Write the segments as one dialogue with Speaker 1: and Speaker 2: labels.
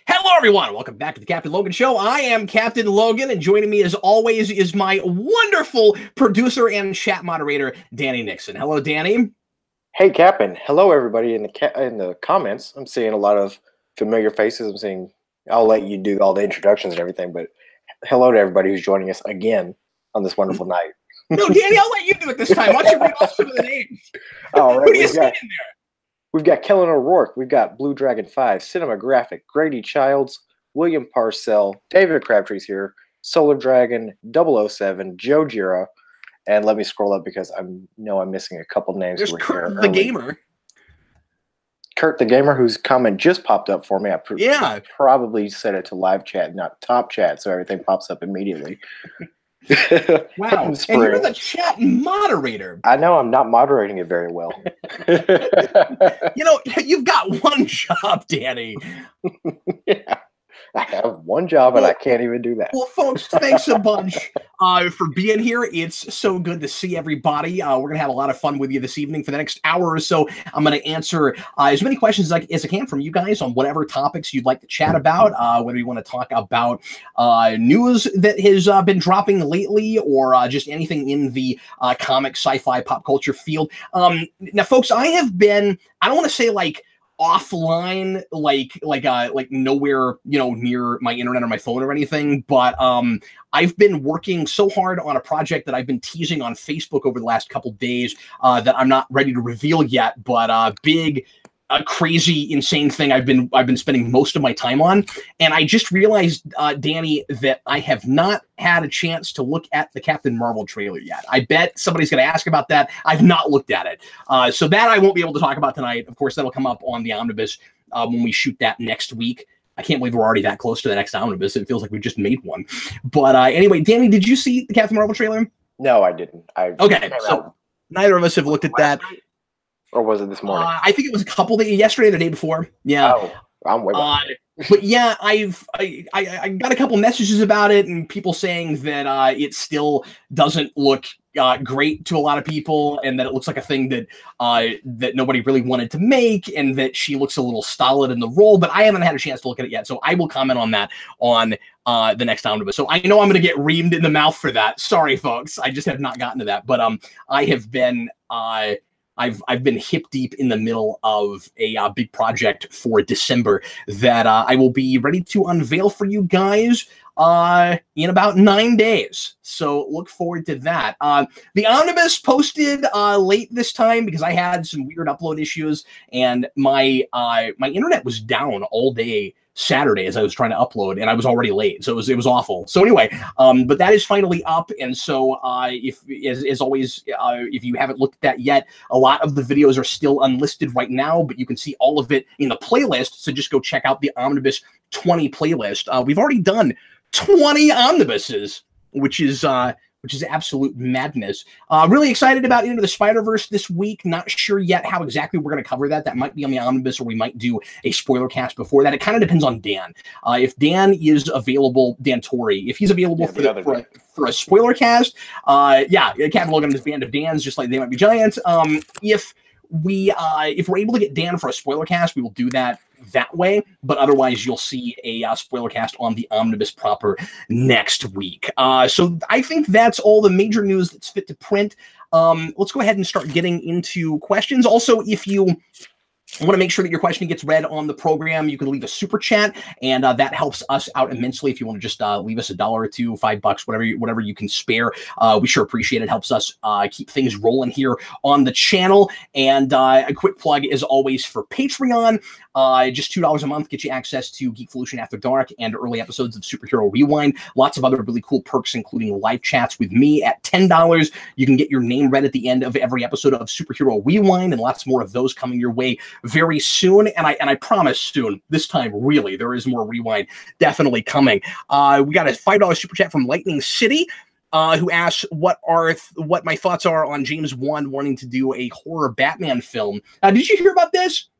Speaker 1: Hello, everyone. Welcome back to the Captain Logan Show. I am Captain Logan, and joining me, as always, is my wonderful producer and chat moderator, Danny Nixon. Hello, Danny.
Speaker 2: Hey, Captain. Hello, everybody in the comments. I'm seeing a lot of familiar faces. I'm seeing. I'll let you do all the introductions and everything, but hello to everybody who's joining us again on this wonderful night.
Speaker 1: No, Danny, I'll let you do it this time. Why don't you read off some of the names?
Speaker 2: All right,
Speaker 1: Who do you see in there?
Speaker 2: We've got Kellen O'Rourke. We've got Blue Dragon 5, Cinema Graphic, Grady Childs, William Parcell, David Crabtree's here, Solar Dragon, 007, Joe Gira, and let me scroll up because I'm missing a couple names.
Speaker 1: There's Kurt the Gamer.
Speaker 2: Kurt the Gamer, whose comment just popped up for me.
Speaker 1: Yeah.
Speaker 2: Probably set it to live chat, not top chat, so everything pops up immediately.
Speaker 1: Wow. And you're the chat moderator.
Speaker 2: I know I'm not moderating it very well.
Speaker 1: You've got one job, Danny.
Speaker 2: Yeah. I have one job and I can't even do that.
Speaker 1: Well, folks, thanks a bunch for being here. It's so good to see everybody. We're going to have a lot of fun with you this evening. For the next hour or so, I'm going to answer as many questions as I can from you guys on whatever topics you'd like to chat about, whether you want to talk about news that has been dropping lately or just anything in the comic, sci-fi, pop culture field. Now, folks, I have been, I don't want to say like, offline, like nowhere, near my internet or my phone or anything. But I've been working so hard on a project that I've been teasing on Facebook over the last couple days that I'm not ready to reveal yet. But big, crazy, insane thing I've been spending most of my time on. And I just realized, Danny, that I have not had a chance to look at the Captain Marvel trailer yet. I bet somebody's going to ask about that. I've not looked at it. So that I won't be able to talk about tonight. Of course, that'll come up on the Omnibus when we shoot that next week. I can't believe we're already that close to the next Omnibus. It feels like we just made one. But anyway, Danny, did you see the Captain Marvel trailer?
Speaker 2: No, I didn't.
Speaker 1: Okay, so neither of us have looked at that.
Speaker 2: Or was it this morning?
Speaker 1: I think it was a couple days, yesterday or the day before. Yeah.
Speaker 2: Oh, I'm way behind.
Speaker 1: But yeah, I got a couple messages about it and people saying that it still doesn't look great to a lot of people, and that it looks like a thing that that nobody really wanted to make, and that she looks a little stolid in the role. But I haven't had a chance to look at it yet, so I will comment on that on the next Omnibus. So I know I'm going to get reamed in the mouth for that. Sorry, folks. I just have not gotten to that. But I have been I've been hip deep in the middle of a big project for December that I will be ready to unveil for you guys in about 9 days. So look forward to that. The Omnibus posted late this time because I had some weird upload issues, and my internet was down all day Saturday as I was trying to upload, and I was already late, so it was awful. So anyway, but that is finally up, and so if as always, if you haven't looked at that yet, a lot of the videos are still unlisted right now, but you can see all of it in the playlist. So just go check out the Omnibus 20 playlist. We've already done 20 omnibuses, which is absolute madness. Really excited about Into the Spider-Verse this week. Not sure yet how exactly we're going to cover that. That might be on the Omnibus, or we might do a spoiler cast before that. It kind of depends on Dan. If Dan is available, Dan Torrey, if he's available for a spoiler cast, yeah, Captain Logan and his band of Dans, just like They Might Be Giants. If we're able to get Dan for a spoiler cast, we will do that way, but otherwise you'll see a spoiler cast on the Omnibus proper next week. So I think that's all the major news that's fit to print. Let's go ahead and start getting into questions. Also, if you want to make sure that your question gets read on the program, you can leave a super chat, and that helps us out immensely. If you want to just leave us $1 or $2, $5, whatever you can spare, we sure appreciate it. Helps us keep things rolling here on the channel. And a quick plug, as always, for Patreon. Just $2 a month gets you access to Geekvolution After Dark and early episodes of Superhero Rewind. Lots of other really cool perks, including live chats with me. At $10, you can get your name read at the end of every episode of Superhero Rewind, and lots more of those coming your way very soon. And I promise soon, this time really, there is more Rewind definitely coming. We got a $5 super chat from Lightning City, who asks what my thoughts are on James Wan wanting to do a horror Batman film. Did you hear about this?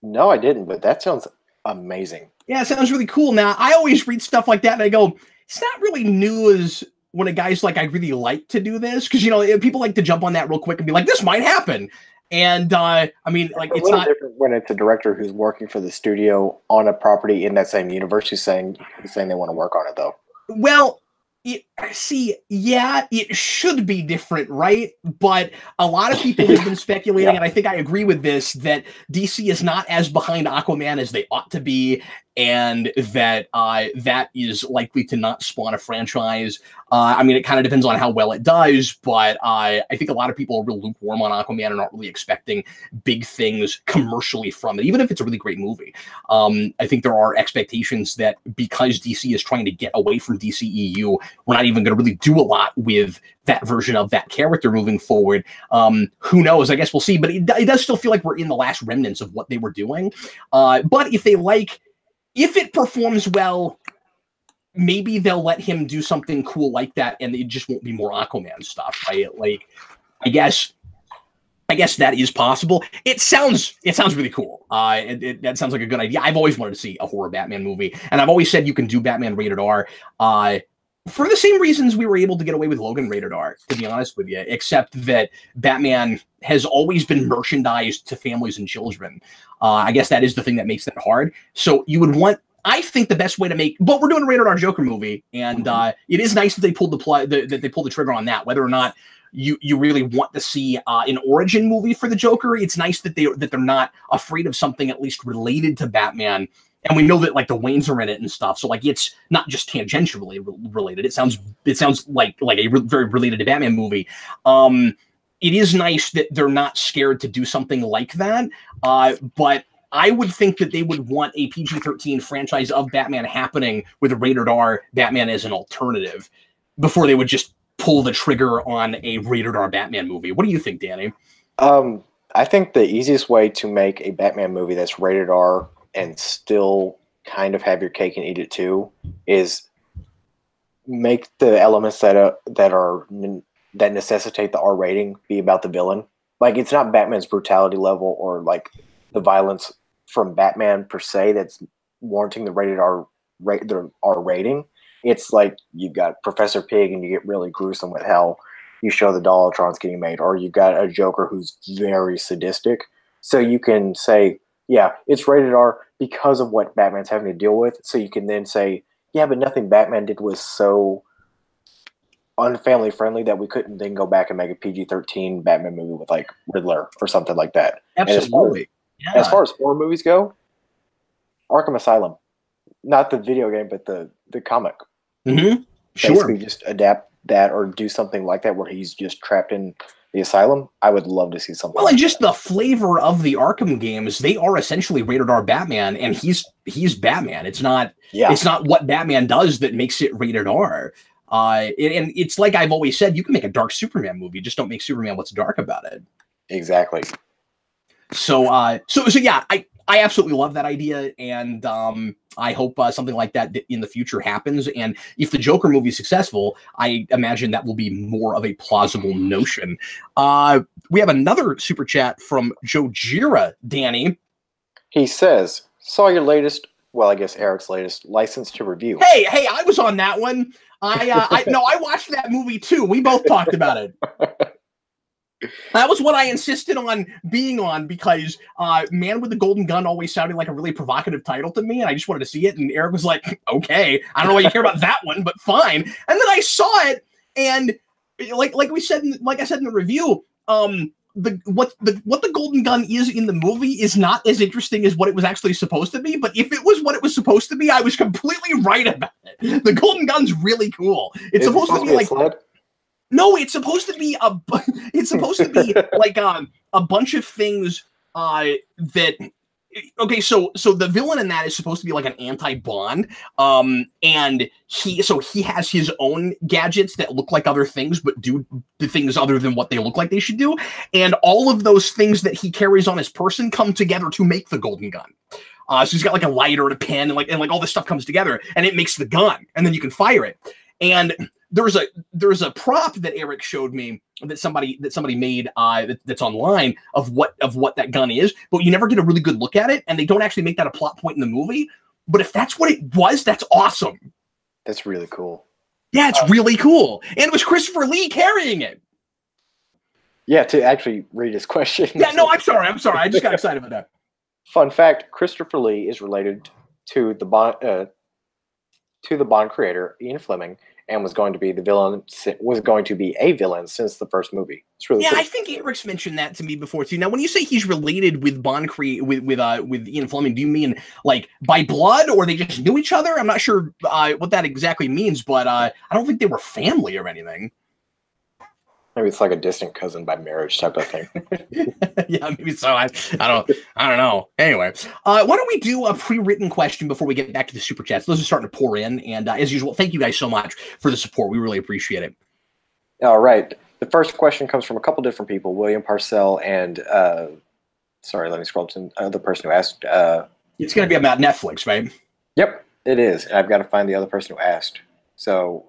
Speaker 2: No, I didn't, but that sounds amazing.
Speaker 1: Yeah, it sounds really cool. Now, I always read stuff like that and I go, it's not really news when a guy's like, I'd really like to do this. Because, people like to jump on that real quick and be like, this might happen. And I mean, like, it's not
Speaker 2: different when it's a director who's working for the studio on a property in that same universe who's saying they want to work on it, though.
Speaker 1: well. See, yeah, it should be different, right? But a lot of people have been speculating, and I think I agree with this, that DC is not as behind Aquaman as they ought to be, and that that is likely to not spawn a franchise. I mean, it kind of depends on how well it does, but I think a lot of people are real lukewarm on Aquaman and aren't really expecting big things commercially from it, even if it's a really great movie. I think there are expectations that because DC is trying to get away from DCEU, we're not even going to really do a lot with that version of that character moving forward. Who knows? I guess we'll see. But it does still feel like we're in the last remnants of what they were doing. But if it performs well, maybe they'll let him do something cool like that, and it just won't be more Aquaman stuff, right? Like, I guess that is possible. It sounds really cool. That sounds like a good idea. I've always wanted to see a horror Batman movie, and I've always said you can do Batman rated R. For the same reasons we were able to get away with Logan rated R, to be honest with you, except that Batman has always been merchandised to families and children. I guess that is the thing that makes that hard. So you would want, I think the best way to make, but we're doing a rated R Joker movie, and it is nice that they pulled the trigger on that. Whether or not you really want to see an origin movie for the Joker, it's nice that they're not afraid of something at least related to Batman. And we know that like the Waynes are in it and stuff, so like it's not just tangentially related. It sounds like a very related to Batman movie. It is nice that they're not scared to do something like that. But I would think that they would want a PG-13 franchise of Batman happening with a rated R Batman as an alternative before they would just pull the trigger on a rated R Batman movie. What do you think, Danny?
Speaker 2: I think the easiest way to make a Batman movie that's rated R and still kind of have your cake and eat it too is make the elements that necessitate the R rating be about the villain. Like, it's not Batman's brutality level or like the violence from Batman per se that's warranting the R rating. It's like you've got Professor Pig and you get really gruesome with how you show the Dollatrons getting made, or you got a Joker who's very sadistic. So you can say, yeah, it's rated R because of what Batman's having to deal with. So you can then say, yeah, but nothing Batman did was so unfamily friendly that we couldn't then go back and make a PG-13 Batman movie with like Riddler or something like that.
Speaker 1: Absolutely.
Speaker 2: As far as horror movies go, Arkham Asylum, not the video game, but the comic.
Speaker 1: Mm-hmm. Sure.
Speaker 2: Basically just adapt that or do something like that where he's just trapped in the asylum. I would love to see something.
Speaker 1: Well, and just the flavor of the Arkham games, they are essentially rated R Batman, and he's Batman. It's not what Batman does that makes it rated R. And it's like I've always said, you can make a dark Superman movie, just don't make Superman what's dark about it.
Speaker 2: Exactly.
Speaker 1: So yeah, I absolutely love that idea, and I hope something like that in the future happens. And if the Joker movie is successful, I imagine that will be more of a plausible notion. We have another super chat from Joe Gira, Danny.
Speaker 2: He says, saw your latest, well, I guess Eric's latest License to Review.
Speaker 1: Hey, I was on that one. I watched that movie too. We both talked about it. That was what I insisted on being on because Man with the Golden Gun always sounded like a really provocative title to me, and I just wanted to see it. And Eric was like, okay, I don't know why you care about that one, but fine. And then I saw it, and like I said in the review, what the Golden Gun is in the movie is not as interesting as what it was actually supposed to be. But if it was what it was supposed to be, I was completely right about it. The Golden Gun's really cool. It's supposed to be like
Speaker 2: sled?
Speaker 1: No, it's supposed to be like a bunch of things that. Okay, so the villain in that is supposed to be like an anti-Bond, and he has his own gadgets that look like other things but do the things other than what they look like they should do, and all of those things that he carries on his person come together to make the Golden Gun. So he's got like a lighter and a pen and like all this stuff comes together and it makes the gun, and then you can fire it. And there's a prop that Eric showed me that somebody made that's online of what that gun is, but you never get a really good look at it, and they don't actually make that a plot point in the movie. But if that's what it was, that's awesome.
Speaker 2: That's really cool.
Speaker 1: Yeah, it's really cool. And it was Christopher Lee carrying it.
Speaker 2: Yeah, to actually read his question.
Speaker 1: Yeah, no, I'm sorry. I just got excited about that.
Speaker 2: Fun fact: Christopher Lee is related to the Bond creator Ian Fleming, and was going to be the villain. Was going to be a villain since the first movie. It's really
Speaker 1: Yeah,
Speaker 2: cool.
Speaker 1: I think Eric's mentioned that to me before too. Now, when you say he's related with with Ian Fleming, do you mean like by blood, or they just knew each other? I'm not sure what that exactly means, but I don't think they were family or anything.
Speaker 2: Maybe it's like a distant cousin by marriage type of thing.
Speaker 1: Yeah, maybe so. I don't know. Anyway, why don't we do a pre-written question before we get back to the super chats? Those are starting to pour in, and as usual, thank you guys so much for the support. We really appreciate it.
Speaker 2: All right. The first question comes from a couple different people: William Parcell and sorry, let me scroll to the person who asked.
Speaker 1: It's going to be about Netflix, right?
Speaker 2: Yep, it is. And I've got to find the other person who asked. So.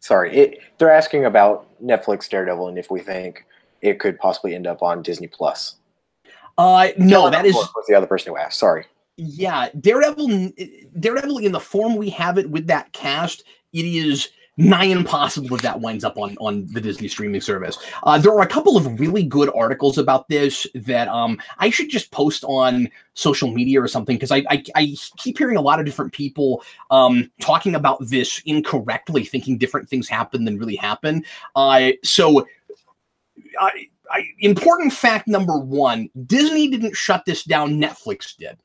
Speaker 2: Sorry, they're asking about Netflix Daredevil and if we think it could possibly end up on Disney Plus.
Speaker 1: No, that is
Speaker 2: was the other person who asked. Sorry.
Speaker 1: Yeah, Daredevil in the form we have it with that cast, it is nigh impossible that winds up on the Disney streaming service. There are a couple of really good articles about this that I should just post on social media or something, because I keep hearing a lot of different people talking about this incorrectly, thinking different things happen than really happen. Important fact number one, Disney didn't shut this down, Netflix did.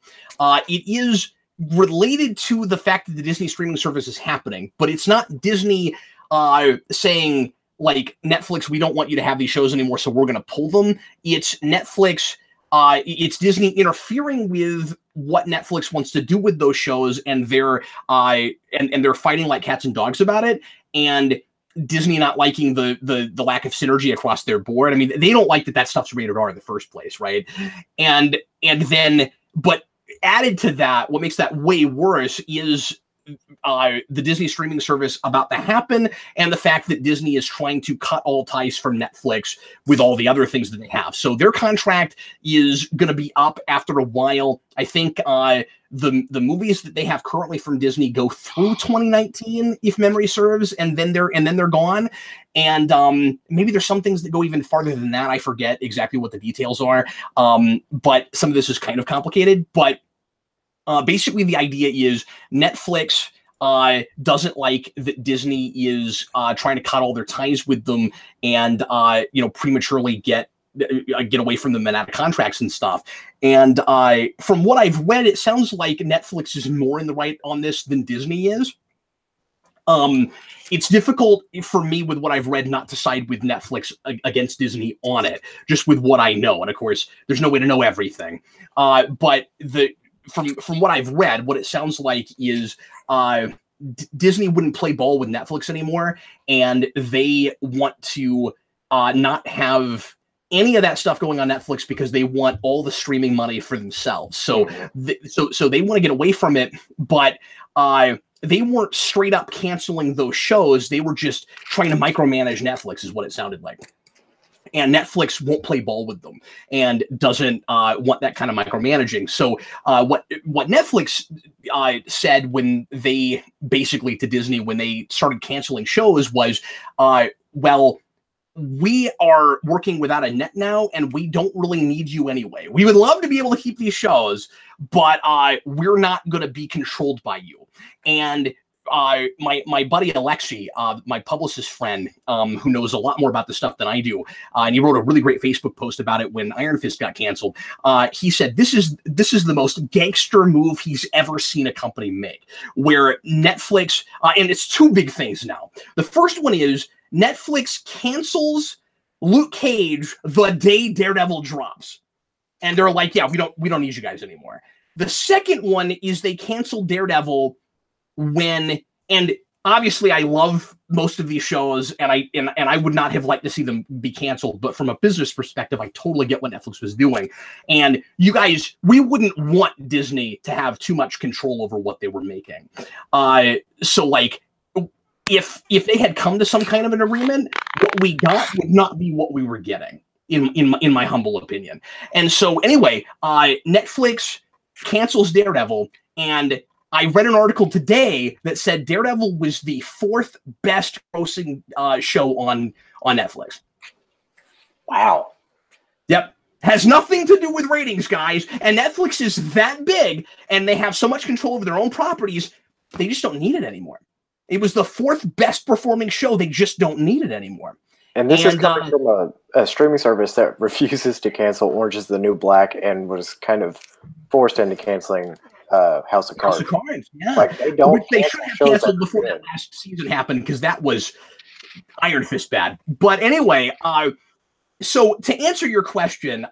Speaker 1: It is related to the fact that the Disney streaming service is happening, but it's not Disney saying, like, Netflix, we don't want you to have these shows anymore, so we're going to pull them. It's Netflix, it's Disney interfering with what Netflix wants to do with those shows, and they're fighting like cats and dogs about it, and Disney not liking the lack of synergy across their board. I mean, they don't like that stuff's rated R in the first place, right? And then, but added to that, what makes that way worse is the Disney streaming service about to happen, and the fact that Disney is trying to cut all ties from Netflix with all the other things that they have. So their contract is going to be up after a while. I think the movies that they have currently from Disney go through 2019, if memory serves, and then they're gone. And maybe there's some things that go even farther than that. I forget exactly what the details are. But some of this is kind of complicated. But basically, the idea is Netflix doesn't like that Disney is trying to cut all their ties with them and prematurely get away from them and out of contracts and stuff. And from what I've read, it sounds like Netflix is more in the right on this than Disney is. It's difficult for me with what I've read not to side with Netflix against Disney on it, just with what I know. And of course, there's no way to know everything. But from what I've read, what it sounds like is Disney wouldn't play ball with Netflix anymore, and they want to not have any of that stuff going on Netflix because they want all the streaming money for themselves. So so they want to get away from it, but they weren't straight up canceling those shows. They were just trying to micromanage Netflix, is what it sounded like. And Netflix won't play ball with them and doesn't want that kind of micromanaging. So what Netflix said when they basically to Disney when they started canceling shows was, well, we are working without a net now, and we don't really need you anyway. We would love to be able to keep these shows, but we're not going to be controlled by you. And my buddy Alexi, my publicist friend, who knows a lot more about this stuff than I do, and he wrote a really great Facebook post about it when Iron Fist got canceled. He said this is the most gangster move he's ever seen a company make, where Netflix, and it's two big things now. The first one is Netflix cancels Luke Cage the day Daredevil drops, and they're like, yeah, we don't need you guys anymore. The second one is they canceled Daredevil and obviously I love most of these shows, and I would not have liked to see them be canceled, but from a business perspective, I totally get what Netflix was doing. And you guys, we wouldn't want Disney to have too much control over what they were making. So like, if they had come to some kind of an agreement, what we got would not be what we were getting, in my humble opinion. And so anyway, Netflix cancels Daredevil, and I read an article today that said Daredevil was the 4th best grossing show on Netflix.
Speaker 2: Wow.
Speaker 1: Yep. Has nothing to do with ratings, guys. And Netflix is that big, and they have so much control over their own properties, they just don't need it anymore. It was the 4th best performing show. They just don't need it anymore.
Speaker 2: And this is coming from a streaming service that refuses to cancel Orange is the New Black and was kind of forced into canceling House of Cards.
Speaker 1: House of Cards, yeah.
Speaker 2: Like, they don't.
Speaker 1: Which they should have canceled before that last season happened, because that was Iron Fist bad. But anyway, so to answer your question,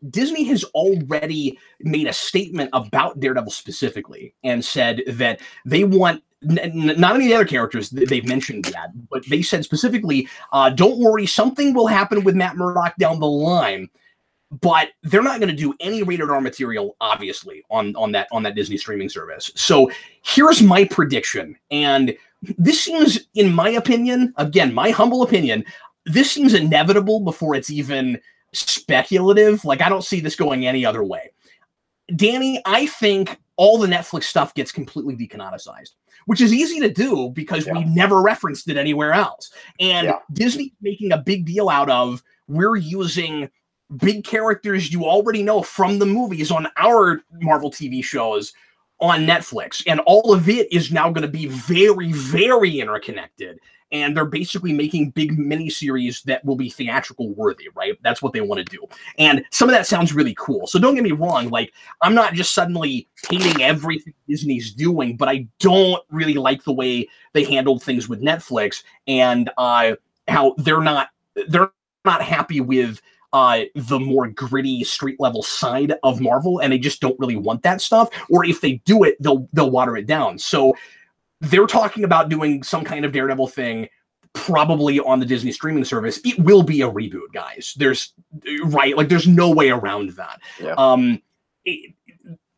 Speaker 1: Disney has already made a statement about Daredevil specifically and said that they want not any of the other characters they've mentioned yet, but they said specifically, don't worry, something will happen with Matt Murdock down the line. But they're not going to do any rated R material, obviously, on that Disney streaming service. So here's my prediction. And this seems, in my opinion, again, my humble opinion, this seems inevitable before it's even speculative. Like, I don't see this going any other way. Danny, I think all the Netflix stuff gets completely decanonicized, which is easy to do because we never referenced it anywhere else. And Disney making a big deal out of, we're using big characters you already know from the movies on our Marvel TV shows on Netflix. And all of it is now going to be very, very interconnected. And they're basically making big miniseries that will be theatrical worthy, right? That's what they want to do. And some of that sounds really cool. So don't get me wrong. Like, I'm not just suddenly hating everything Disney's doing, but I don't really like the way they handled things with Netflix and how they're not happy with the more gritty street level side of Marvel, and they just don't really want that stuff. Or if they do it, they'll water it down. So they're talking about doing some kind of Daredevil thing, probably on the Disney streaming service. It will be a reboot, guys. There's no way around that. Yeah.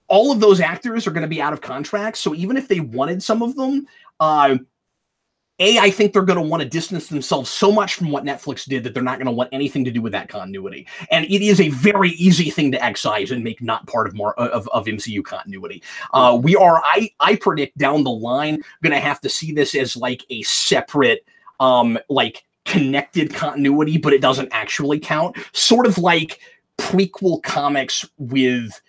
Speaker 1: All of those actors are going to be out of contract, so even if they wanted some of them, I think they're going to want to distance themselves so much from what Netflix did that they're not going to want anything to do with that continuity. And it is a very easy thing to excise and make not part of MCU continuity. I predict down the line, going to have to see this as like a separate, connected continuity, but it doesn't actually count. Sort of like prequel comics with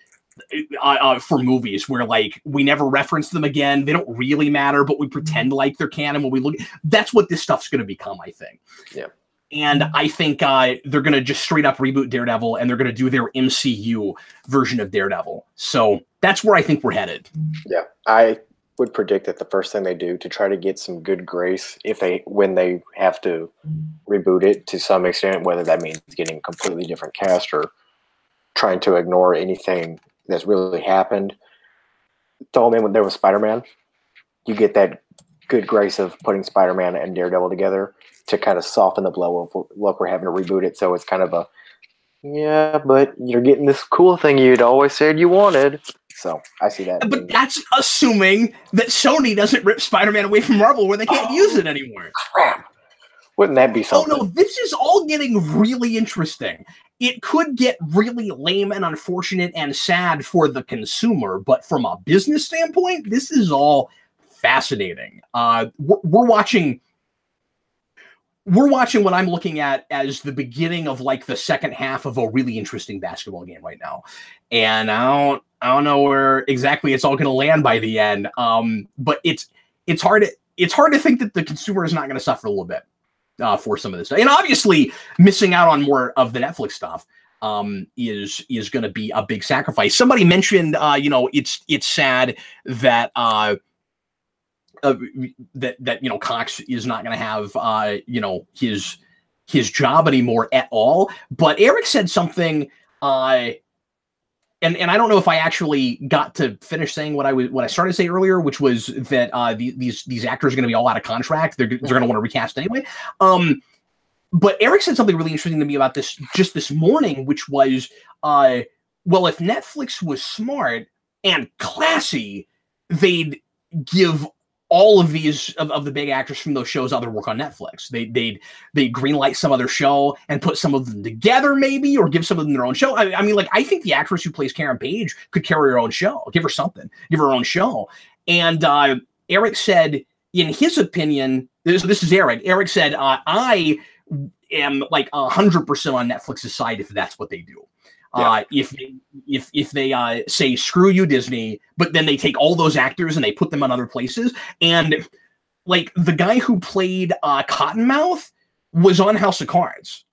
Speaker 1: for movies where like we never reference them again. They don't really matter, but we pretend like they're canon when we look. That's what this stuff's going to become, I think. Yeah. And I think they're going to just straight up reboot Daredevil, and they're going to do their MCU version of Daredevil. So that's where I think we're headed. Yeah.
Speaker 2: I would predict that the first thing they do to try to get some good grace when they have to reboot it to some extent, whether that means getting a completely different cast or trying to ignore anything that's really happened. Throw them in when there was Spider-Man. You get that good grace of putting Spider-Man and Daredevil together to kind of soften the blow of, look, we're having to reboot it. So it's kind of yeah, but you're getting this cool thing you'd always said you wanted. So I see that.
Speaker 1: But that's assuming that Sony doesn't rip Spider-Man away from Marvel where they can't use it anymore.
Speaker 2: Crap. Wouldn't that be something?
Speaker 1: Oh, no, this is all getting really interesting. It could get really lame and unfortunate and sad for the consumer, but from a business standpoint, this is all fascinating. We're watching what I'm looking at as the beginning of like the second half of a really interesting basketball game right now. And I don't know where exactly it's all going to land by the end. But it's hard to think that the consumer is not going to suffer a little bit. For some of this stuff. And obviously missing out on more of the Netflix stuff is going to be a big sacrifice. Somebody mentioned, it's sad that Cox is not going to have, his job anymore at all. But Eric said something, and I don't know if I actually got to finish saying what I started to say earlier, which was that these actors are going to be all out of contract. They're going to want to recast anyway. But Eric said something really interesting to me about this just this morning, which was, well, if Netflix was smart and classy, they'd give all of these of the big actors from those shows other work on Netflix. They'd greenlight some other show and put some of them together, maybe, or give some of them their own show. I mean, like, I think the actress who plays Karen Page could carry her own show. Give her something. Give her own show. And Eric said, in his opinion, this is Eric. Eric said, am like 100% on Netflix's side if that's what they do. Yeah. If they say screw you Disney, but then they take all those actors and they put them on other places, and like the guy who played Cottonmouth was on House of Cards.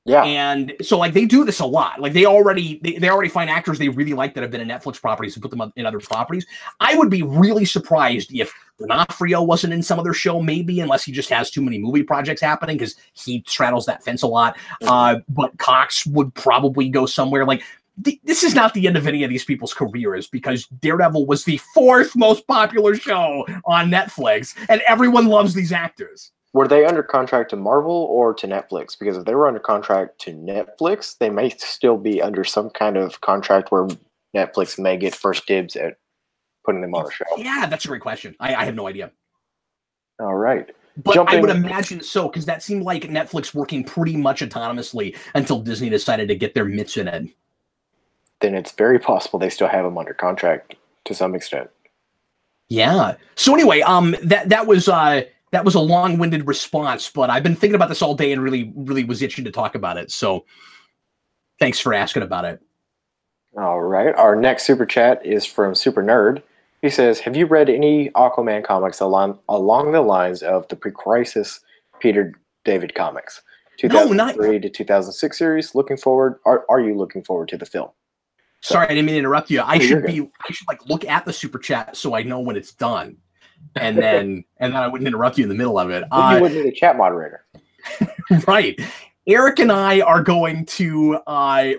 Speaker 2: Yeah.
Speaker 1: And so like they do this a lot. Like they already find actors they really like that have been in Netflix properties and put them in other properties. I would be really surprised if D'Onofrio wasn't in some other show, maybe, unless he just has too many movie projects happening because he straddles that fence a lot. But Cox would probably go somewhere. Like this is not the end of any of these people's careers, because Daredevil was the 4th most popular show on Netflix, and everyone loves these actors.
Speaker 2: Were they under contract to Marvel or to Netflix? Because if they were under contract to Netflix, they may still be under some kind of contract where Netflix may get first dibs at putting them on a show.
Speaker 1: Yeah, that's a great question. I have no idea.
Speaker 2: All right.
Speaker 1: But I would imagine so, because that seemed like Netflix working pretty much autonomously until Disney decided to get their mitts in it.
Speaker 2: Then it's very possible they still have them under contract to some extent.
Speaker 1: Yeah. So anyway, that was a long-winded response, but I've been thinking about this all day and really was itching to talk about it. So thanks for asking about it.
Speaker 2: All right. Our next super chat is from Super Nerd. He says, have you read any Aquaman comics along the lines of the pre-crisis Peter David comics? 2003 to 2006 series. Looking forward. Are you looking forward to the film?
Speaker 1: Sorry, I didn't mean to interrupt you. I should like look at the super chat so I know when it's done. And then I wouldn't interrupt you in the middle of it.
Speaker 2: You wouldn't need a chat moderator.
Speaker 1: Right. Eric and I are going to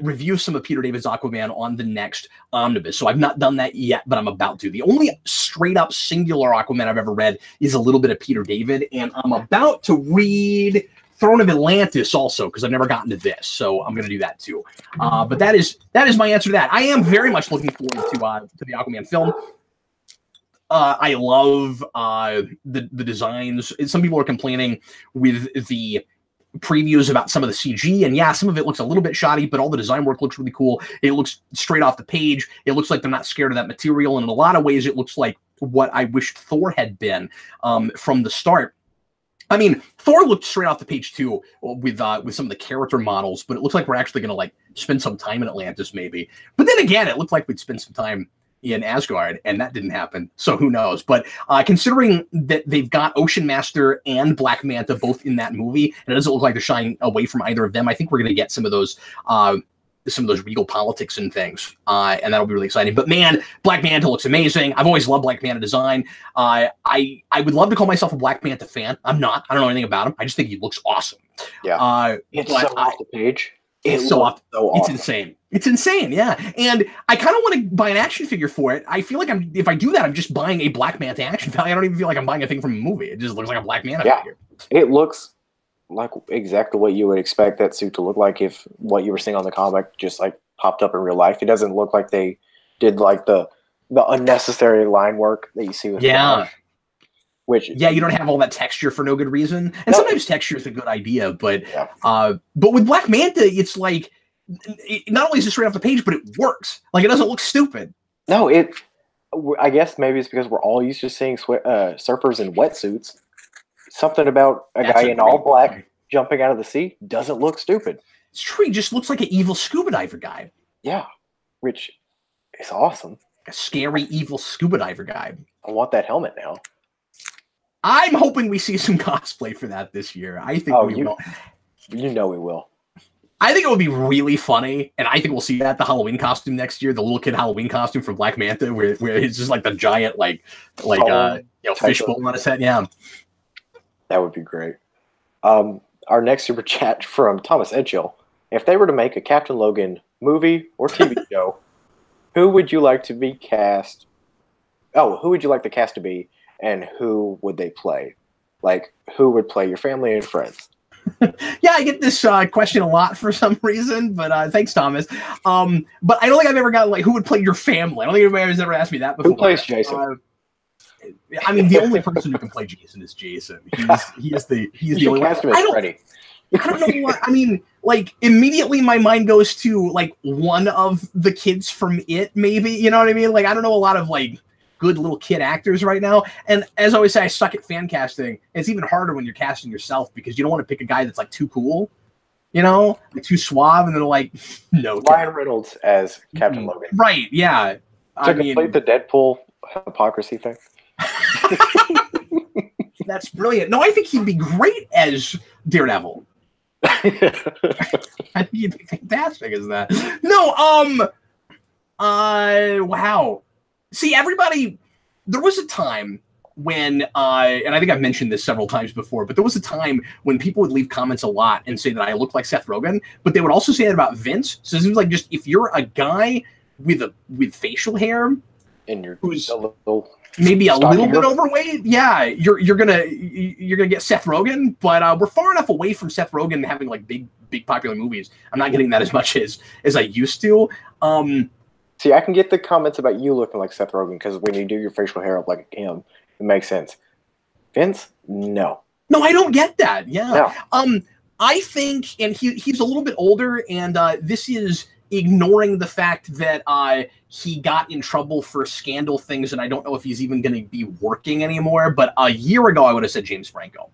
Speaker 1: review some of Peter David's Aquaman on the next omnibus. So I've not done that yet, but I'm about to. The only straight up singular Aquaman I've ever read is a little bit of Peter David, and I'm about to read Throne of Atlantis also, because I've never gotten to this. So I'm going to do that too. But that is my answer to that. I am very much looking forward to the Aquaman film. I love the designs. Some people are complaining with the previews about some of the CG, and yeah, some of it looks a little bit shoddy, but all the design work looks really cool. It looks straight off the page. It looks like they're not scared of that material, and in a lot of ways, it looks like what I wished Thor had been from the start. I mean, Thor looked straight off the page too with some of the character models, but it looks like we're actually going to like spend some time in Atlantis, maybe. But then again, it looked like we'd spend some time in Asgard, and that didn't happen. So who knows? But considering that they've got Ocean Master and Black Manta both in that movie, and it doesn't look like they're shying away from either of them, I think we're going to get some of those regal politics and things, and that'll be really exciting. But man, Black Manta looks amazing. I've always loved Black Manta design. I would love to call myself a Black Manta fan. I'm not. I don't know anything about him. I just think he looks awesome.
Speaker 2: Yeah. It's so off the page.
Speaker 1: It's so off. It's insane. It's insane, yeah. And I kind of want to buy an action figure for it. I feel like if I do that, I'm just buying a Black Manta action figure. I don't even feel like I'm buying a thing from a movie. It just looks like a Black Manta figure.
Speaker 2: It looks like exactly what you would expect that suit to look like if what you were seeing on the comic just like popped up in real life. It doesn't look like they did like the unnecessary line work that you see with Flash. Which
Speaker 1: you don't have all that texture for no good reason. And sometimes texture is a good idea, but with Black Manta, it's like not only is it straight off the page, but it works. Like it doesn't look stupid.
Speaker 2: No, I guess maybe it's because we're all used to seeing surfers in wetsuits. Something about a guy in all black jumping out of the sea doesn't look stupid.
Speaker 1: It's true. He just looks like an evil scuba diver guy.
Speaker 2: Yeah, which is awesome.
Speaker 1: A scary, evil scuba diver guy.
Speaker 2: I want that helmet now.
Speaker 1: I'm hoping we see some cosplay for that this year. I think we will.
Speaker 2: You know we will.
Speaker 1: I think it would be really funny, and I think we'll see that the Halloween costume next year, the little kid Halloween costume for Black Manta, where it's just like the giant fishbowl on his head. Yeah,
Speaker 2: that would be great. Our next super chat from Thomas Edghill: if they were to make a Captain Logan movie or TV show, who would you like to be cast? Oh, who would you like the cast to be, and who would they play? Like, who would play your family and friends?
Speaker 1: Yeah, I get this question a lot for some reason, but thanks, Thomas. But I don't think I've ever gotten like who would play your family. I don't think anybody's ever asked me that before.
Speaker 2: Who plays Jason?
Speaker 1: I mean, the only person who can play Jason is Jason. He's the only one. I don't know what I mean. Like immediately, my mind goes to like one of the kids from It. Maybe you know what I mean. Like I don't know a lot of like good little kid actors right now. And as I always say, I suck at fan casting. It's even harder when you're casting yourself because you don't want to pick a guy that's like too cool. You know, like too suave, and they're like, no.
Speaker 2: Ryan Reynolds as Captain Logan.
Speaker 1: Right? Yeah.
Speaker 2: To complete the Deadpool hypocrisy thing.
Speaker 1: That's brilliant. No, I think he'd be great as Daredevil. I think he'd be fantastic as that. No, wow. See, everybody, there was a time when, and I think I've mentioned this several times before, but there was a time when people would leave comments a lot and say that I look like Seth Rogen, but they would also say that about Vince. So it seems like just if you're a guy with facial hair
Speaker 2: and you're
Speaker 1: who's
Speaker 2: a little
Speaker 1: maybe a little bit overweight, yeah, you're gonna get Seth Rogen, but we're far enough away from Seth Rogen having like big popular movies. I'm not getting that as much as I used to.
Speaker 2: See, I can get the comments about you looking like Seth Rogen because when you do your facial hair up like him, it makes sense. Vince, no,
Speaker 1: I don't get that. Yeah,
Speaker 2: no.
Speaker 1: I think, and he's a little bit older, and this is ignoring the fact that he got in trouble for scandal things, and I don't know if he's even going to be working anymore. But a year ago, I would have said James Franco.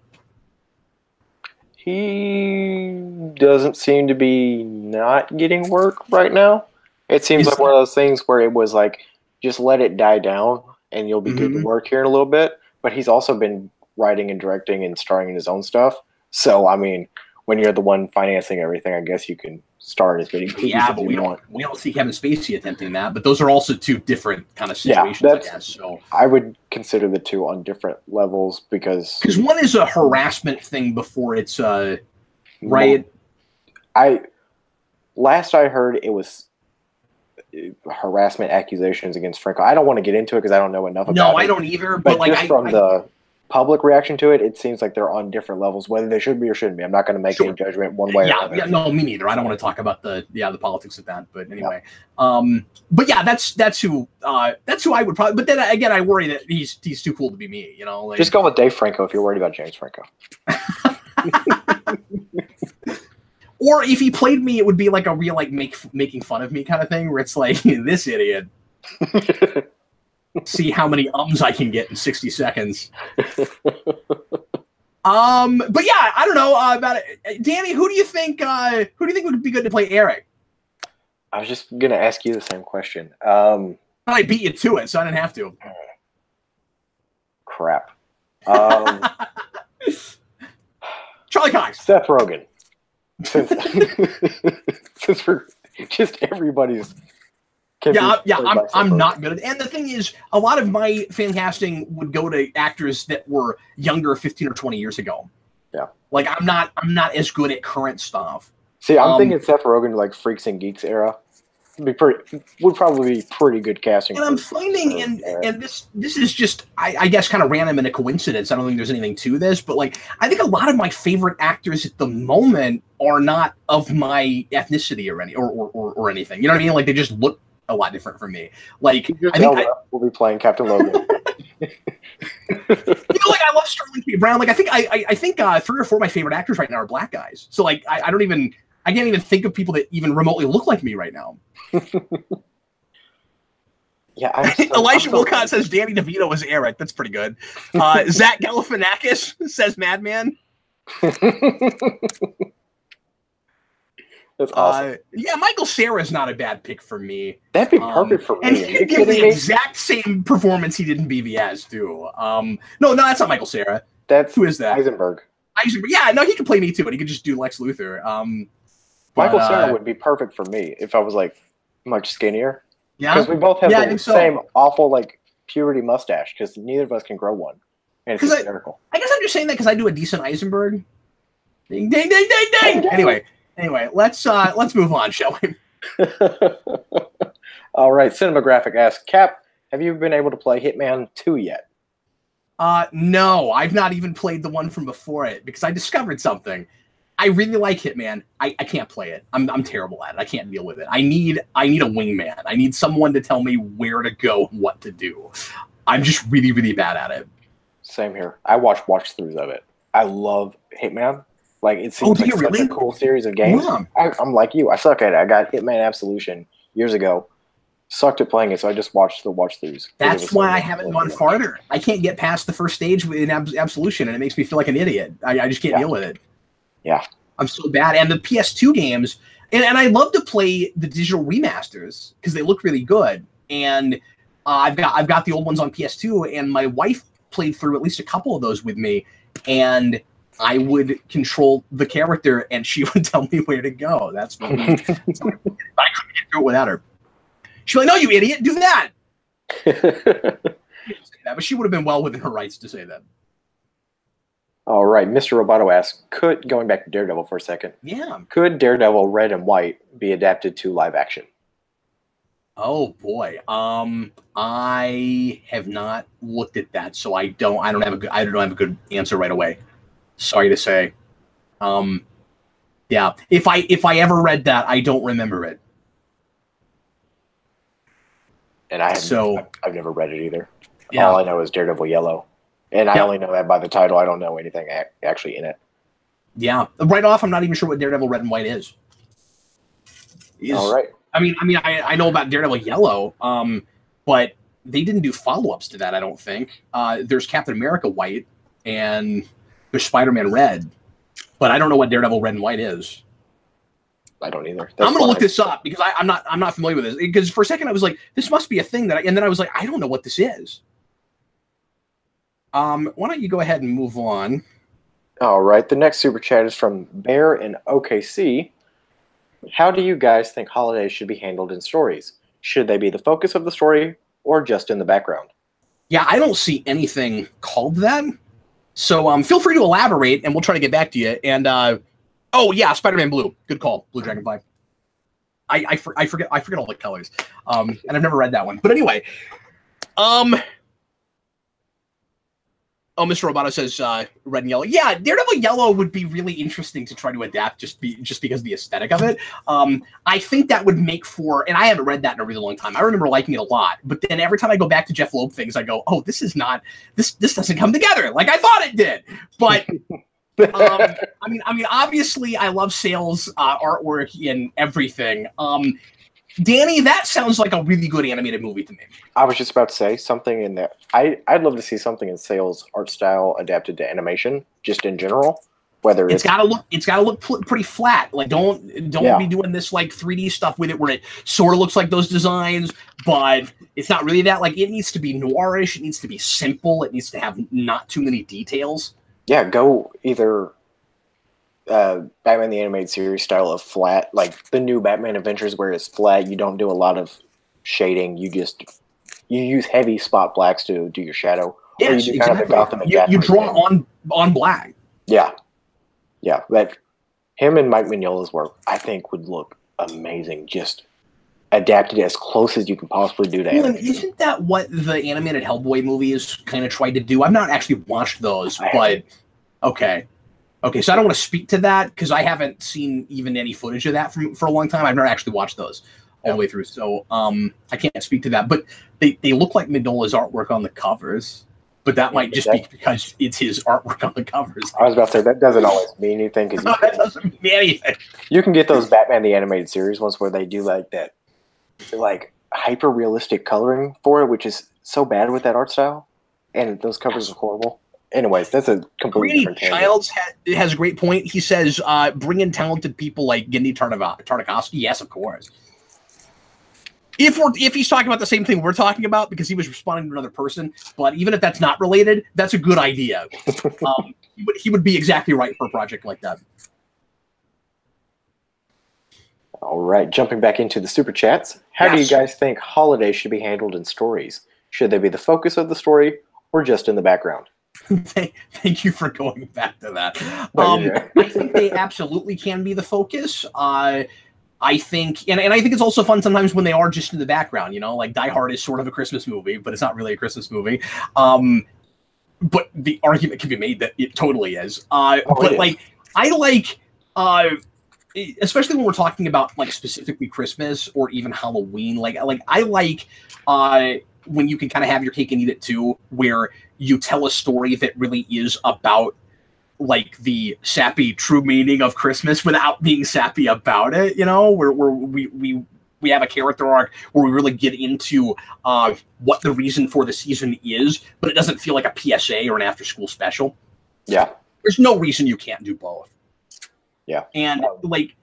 Speaker 2: He doesn't seem to be not getting work right now. It seems like one of those things where it was like, just let it die down, and you'll be good to work here in a little bit. But he's also been writing and directing and starring in his own stuff. So, I mean, when you're the one financing everything, I guess you can star in as many movies as
Speaker 1: but
Speaker 2: you want.
Speaker 1: We don't see Kevin Spacey attempting that. But those are also two different kind of situations, I guess. So
Speaker 2: I would consider the two on different levels because
Speaker 1: one is a harassment thing before it's right.
Speaker 2: Last I heard, it was harassment accusations against Franco. I don't want to get into it because I don't know enough about it.
Speaker 1: No, I don't either. But like,
Speaker 2: just from the public reaction to it, it seems like they're on different levels, whether they should be or shouldn't be. I'm not going to make any judgment one way or another. Yeah,
Speaker 1: no, me neither. I don't want to talk about the politics of that. But anyway, but yeah, that's who I would probably. But then again, I worry that he's too cool to be me. You know, like,
Speaker 2: just go with Dave Franco if you're worried about James Franco.
Speaker 1: Or if he played me, it would be like a real like making fun of me kind of thing, where it's like, this idiot. See how many ums I can get in 60 seconds. But yeah, I don't know about it. Danny, who do you think would be good to play Eric?
Speaker 2: I was just gonna ask you the same question.
Speaker 1: I beat you to it, so I didn't have to.
Speaker 2: Crap.
Speaker 1: Charlie Cox.
Speaker 2: Seth Rogen. Since for just everybody's.
Speaker 1: I'm not good at it. And the thing is, a lot of my fan casting would go to actors that were younger 15 or 20 years ago.
Speaker 2: Yeah.
Speaker 1: Like, I'm not as good at current stuff.
Speaker 2: See, I'm thinking Seth Rogen, like Freaks and Geeks era. Would probably be pretty good casting.
Speaker 1: And I'm finding, and this is just, I guess, kind of random and a coincidence. I don't think there's anything to this, but like, I think a lot of my favorite actors at the moment are not of my ethnicity or anything. You know what I mean? Like, they just look a lot different from me. Like, I think
Speaker 2: we'll be playing Captain Logan.
Speaker 1: You know, like, I love Sterling K. Brown. Like, I think 3 or 4 of my favorite actors right now are black guys. So like, I can't even think of people that even remotely look like me right now.
Speaker 2: Yeah,
Speaker 1: Elijah Wilcott says Danny DeVito is Eric. That's pretty good. Zach Galifianakis says Madman.
Speaker 2: That's awesome.
Speaker 1: Yeah, Michael Cera is not a bad pick for me.
Speaker 2: That'd be perfect for me.
Speaker 1: And he could give the exact same performance he did in BVS too. No, that's not Michael Cera.
Speaker 2: Who
Speaker 1: is that?
Speaker 2: Eisenberg.
Speaker 1: Yeah, no, he could play me too, and he could just do Lex Luthor.
Speaker 2: Michael Cera would be perfect for me if I was like much skinnier.
Speaker 1: Yeah,
Speaker 2: because we both have the same awful like puberty mustache. Because neither of us can grow one, and it's hysterical.
Speaker 1: I guess I'm just saying that because I do a decent Eisenberg. Ding ding ding ding ding. Anyway, let's move on, shall we?
Speaker 2: All right, Cinematographic asks, Cap, have you been able to play Hitman 2 yet?
Speaker 1: No, I've not even played the one from before it because I discovered something. I really like Hitman. I can't play it. I'm terrible at it. I can't deal with it. I need a wingman. I need someone to tell me where to go and what to do. I'm just really, really bad at it.
Speaker 2: Same here. I watch throughs of it. I love Hitman. Like, it seems like such a cool series of games. Yeah. I'm like you. I suck at it. I got Hitman Absolution years ago. Sucked at playing it, so I just watched the watch-throughs.
Speaker 1: That's why I haven't gone farther. I can't get past the first stage in Absolution, and it makes me feel like an idiot. I just can't deal with it.
Speaker 2: Yeah.
Speaker 1: I'm so bad. And the PS2 games, and I love to play the digital remasters because they look really good. And I've got the old ones on PS2, and my wife played through at least a couple of those with me, and I would control the character, and she would tell me where to go. That's what I couldn't get through it without her. She'd be like, "No, you idiot, do that." But she would have been well within her rights to say that.
Speaker 2: All right, Mr. Roboto asks, going back to Daredevil for a second.
Speaker 1: Yeah.
Speaker 2: Could Daredevil Red and White be adapted to live action?
Speaker 1: Oh boy. I have not looked at that, so I don't have a good answer right away. Sorry to say. Yeah. If I ever read that, I don't remember it.
Speaker 2: And I've never read it either.
Speaker 1: Yeah.
Speaker 2: All I know is Daredevil Yellow. And I only know that by the title. I don't know anything actually in it.
Speaker 1: Yeah. Right off, I'm not even sure what Daredevil Red and White is.
Speaker 2: All right.
Speaker 1: I know about Daredevil Yellow, but they didn't do follow-ups to that, I don't think. There's Captain America White, and there's Spider-Man Red, but I don't know what Daredevil Red and White is.
Speaker 2: I don't either.
Speaker 1: I'm going to look this up because I'm not familiar with this. Because for a second I was like, this must be a thing and then I was like, I don't know what this is. Why don't you go ahead and move on?
Speaker 2: All right. The next super chat is from Bear in OKC. How do you guys think holidays should be handled in stories? Should they be the focus of the story or just in the background?
Speaker 1: Yeah, I don't see anything called that. So feel free to elaborate, and we'll try to get back to you. And oh yeah, Spider-Man Blue, good call, Blue Dragonfly. I forget all the colors, and I've never read that one. But anyway, oh, Mr. Roboto says red and yellow. Yeah, Daredevil Yellow would be really interesting to try to adapt just because of the aesthetic of it. I think that would make for, and I haven't read that in a really long time. I remember liking it a lot, but then every time I go back to Jeff Loeb things, I go, oh, this doesn't come together like I thought it did. But obviously I love Sale's artwork in everything. Danny, that sounds like a really good animated movie to me.
Speaker 2: I was just about to say something in there. I'd love to see something in Sale's art style adapted to animation, just in general. Whether it's gotta
Speaker 1: look pretty flat. Like don't be doing this like 3D stuff with it where it sort of looks like those designs, but it's not really that. Like it needs to be noirish. It needs to be simple. It needs to have not too many details. Yeah,
Speaker 2: go either Batman the Animated Series style of flat, like the new Batman Adventures where it's flat. You don't do a lot of shading. You use heavy spot blacks to do your shadow.
Speaker 1: Yes,
Speaker 2: or you do kind of the Gotham and
Speaker 1: you draw on black.
Speaker 2: Yeah. That him and Mike Mignola's work, I think, would look amazing. Just adapted as close as you can possibly do to animation.
Speaker 1: Isn't that what the animated Hellboy movies kind of tried to do? I've not actually watched those, but okay. Okay, so I don't want to speak to that because I haven't seen even any footage of that for a long time. I've never actually watched those all the way through, so I can't speak to that. But they look like Mignola's artwork on the covers, but that might just be because it's his artwork on the covers.
Speaker 2: I was about to say, that doesn't always mean anything.
Speaker 1: No, that doesn't mean anything.
Speaker 2: You can get those Batman the Animated Series ones where they do like that, like hyper-realistic coloring for it, which is so bad with that art style, and those covers are horrible. Anyways, that's a completely different tangent.
Speaker 1: Childs has a great point. He says, bring in talented people like Genndy Tartakovsky. Yes, of course. If he's talking about the same thing we're talking about, because he was responding to another person, but even if that's not related, that's a good idea. He would be exactly right for a project like that.
Speaker 2: All right, jumping back into the super chats. How do you guys think holidays should be handled in stories? Should they be the focus of the story or just in the background?
Speaker 1: Thank you for going back to that. I think they absolutely can be the focus. I think, and I think it's also fun sometimes when they are just in the background, like Die Hard is sort of a Christmas movie, but it's not really a Christmas movie. But the argument can be made that it totally is. Especially when we're talking about like specifically Christmas or even Halloween, I like when you can kind of have your cake and eat it too, where you tell a story that really is about like the sappy true meaning of Christmas without being sappy about it, where we have a character arc where we really get into what the reason for the season is, but it doesn't feel like a PSA or an after school special.
Speaker 2: Yeah.
Speaker 1: There's no reason you can't do both.
Speaker 2: Yeah.
Speaker 1: And like,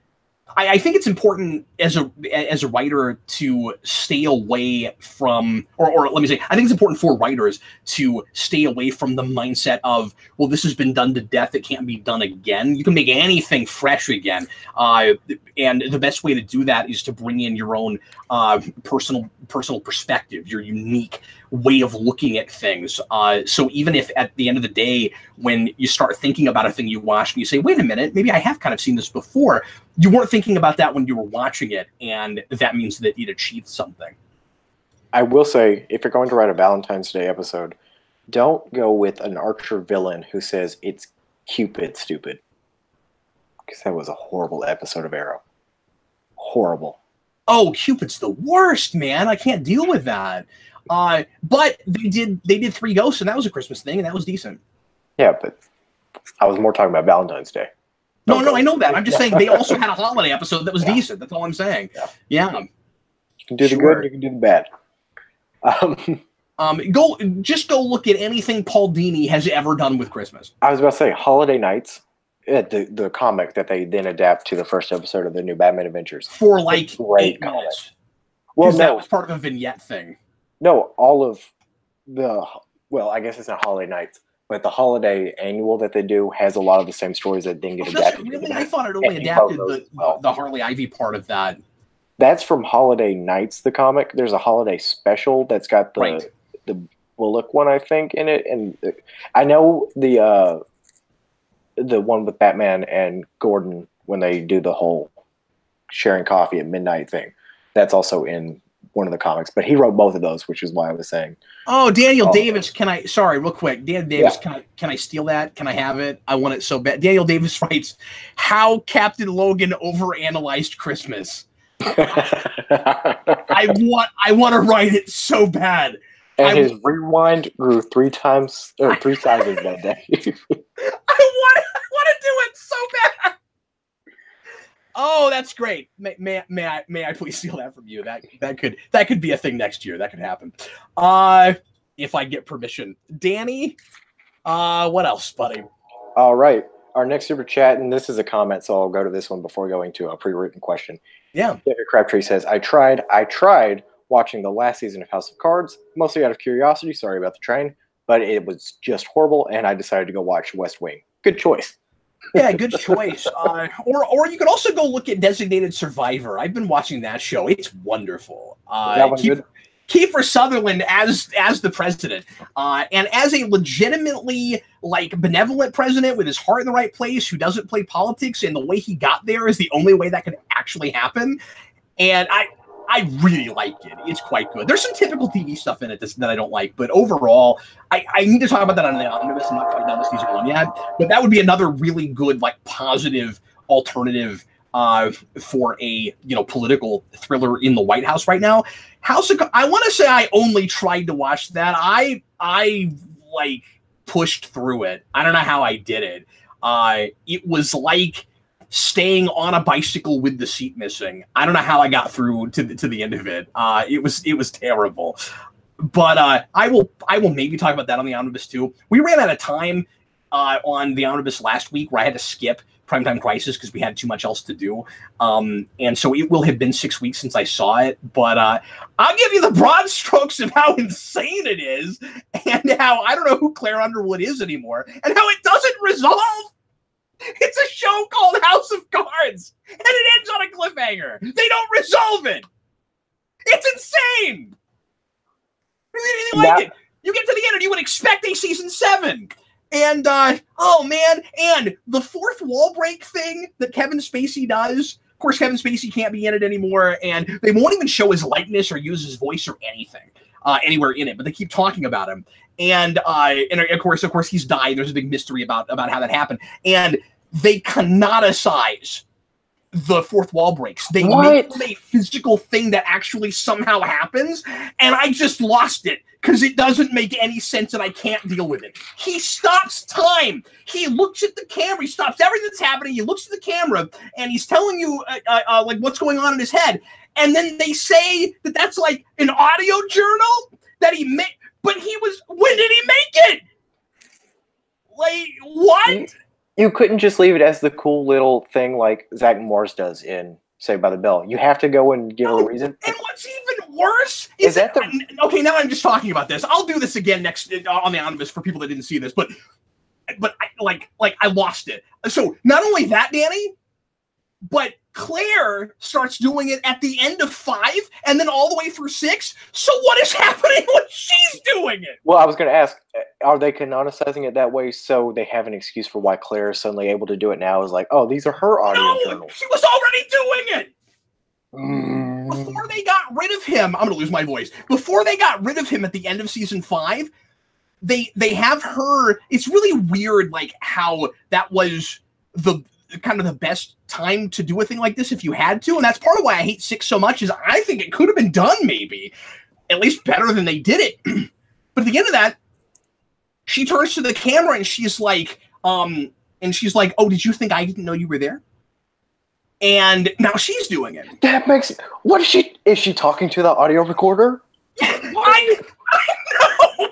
Speaker 1: I think it's important as a writer to stay away from, or let me say, I think it's important for writers to stay away from the mindset of, well, this has been done to death, it can't be done again. You can make anything fresh again, and the best way to do that is to bring in your own personal perspective, your unique way of looking at things. So even if at the end of the day, when you start thinking about a thing you watched and you say, wait a minute, maybe I have kind of seen this before, you weren't thinking about that when you were watching it, and that means that it achieved something.
Speaker 2: I will say, if you're going to write a Valentine's Day episode, don't go with an Archer villain who says it's Cupid stupid. Because that was a horrible episode of Arrow. Horrible.
Speaker 1: Oh, Cupid's the worst, man. I can't deal with that. But they did Three Ghosts, and that was a Christmas thing, and that was decent.
Speaker 2: Yeah, but I was more talking about Valentine's Day.
Speaker 1: No, I know that. I'm just saying they also had a holiday episode that was decent. That's all I'm saying. Yeah.
Speaker 2: You can do the good, you can do the bad.
Speaker 1: Go look at anything Paul Dini has ever done with Christmas.
Speaker 2: I was about to say Holiday Nights, the comic that they then adapt to the first episode of the new Batman Adventures.
Speaker 1: For like 8 minutes. Well, that was part of a vignette thing.
Speaker 2: No, all of the, well, I guess it's not Holiday Nights, but the holiday annual that they do has a lot of the same stories that didn't get adapted.
Speaker 1: Really? I thought it only adapted the Harley Ivy part of that.
Speaker 2: That's from Holiday Nights, the comic. There's a holiday special that's got the Bullock one, I think, in it. And I know the one with Batman and Gordon when they do the whole sharing coffee at midnight thing. That's also in one of the comics, but he wrote both of those, which is why I was saying.
Speaker 1: Oh, Daniel Davis, real quick. Dan Davis, can I steal that? Can I have it? I want it so bad. Daniel Davis writes, how Captain Logan overanalyzed Christmas. I want to write it so bad.
Speaker 2: And his rewind grew 3 sizes that day.
Speaker 1: I want to do it so bad. Oh, that's great. May I please steal that from you? That could be a thing next year. That could happen. If I get permission. Danny, what else, buddy?
Speaker 2: All right. Our next super chat, and this is a comment, so I'll go to this one before going to a pre-written question.
Speaker 1: Yeah.
Speaker 2: David Crabtree says, I tried watching the last season of House of Cards, mostly out of curiosity. Sorry about the train, but it was just horrible, and I decided to go watch West Wing. Good choice.
Speaker 1: Yeah, good choice. Or you could also go look at Designated Survivor. I've been watching that show. It's wonderful.
Speaker 2: That one good?
Speaker 1: Kiefer Sutherland as the president, and as a legitimately benevolent president with his heart in the right place, who doesn't play politics, and the way he got there is the only way that could actually happen. And I really like it. It's quite good. There's some typical TV stuff in it that I don't like, but overall, I need to talk about that on the Omnibus. I'm not quite done with season 1 yet, but that would be another really good, positive alternative for a political thriller in the White House right now. I want to say I only tried to watch that. I pushed through it. I don't know how I did it. It was like staying on a bicycle with the seat missing. I don't know how I got through to the end of it. It was terrible. But I will maybe talk about that on the Omnibus too. We ran out of time on the Omnibus last week where I had to skip Primetime Crisis because we had too much else to do. And so it will have been 6 weeks since I saw it. But I'll give you the broad strokes of how insane it is and how I don't know who Claire Underwood is anymore and how it doesn't resolve. It's a show called House of Cards, and it ends on a cliffhanger. They don't resolve it. It's insane. Like it. You get to the end, and you would expect a season 7. And, oh, man, and the fourth wall break thing that Kevin Spacey does. Of course, Kevin Spacey can't be in it anymore, and they won't even show his likeness or use his voice or anything anywhere in it, but they keep talking about him. And of course, he's died. There's a big mystery about how that happened. And they canonicize the fourth wall breaks. They make them a physical thing that actually somehow happens. And I just lost it because it doesn't make any sense and I can't deal with it. He stops time. He looks at the camera. He stops everything that's happening. He looks at the camera and he's telling you what's going on in his head. And then they say that that's like an audio journal that he made. But when did he make it? Like, what?
Speaker 2: You couldn't just leave it as the cool little thing like Zach Morris does in Saved by the Bell. You have to go and give a reason.
Speaker 1: And what's even worse is that okay, now I'm just talking about this. I'll do this again next on the Omnibus for people that didn't see this, but I lost it. So not only that, Danny, but Claire starts doing it at the end of 5 and then all the way through 6. So what is happening when she's doing it?
Speaker 2: Well, I was going to ask, are they canonicizing it that way so they have an excuse for why Claire is suddenly able to do it now? Is like, oh, these are her audio journals.
Speaker 1: She was already doing it! Before they got rid of him, I'm going to lose my voice. Before they got rid of him at the end of season 5, they have her. It's really weird, like how that was the kind of the best time to do a thing like this if you had to, and that's part of why I hate 6 so much. Is I think it could have been done maybe at least better than they did it. But at the end of that, she turns to the camera and she's like, "Oh, did you think I didn't know you were there?" And now she's doing it.
Speaker 2: That makes what is she talking to the audio recorder?
Speaker 1: I know.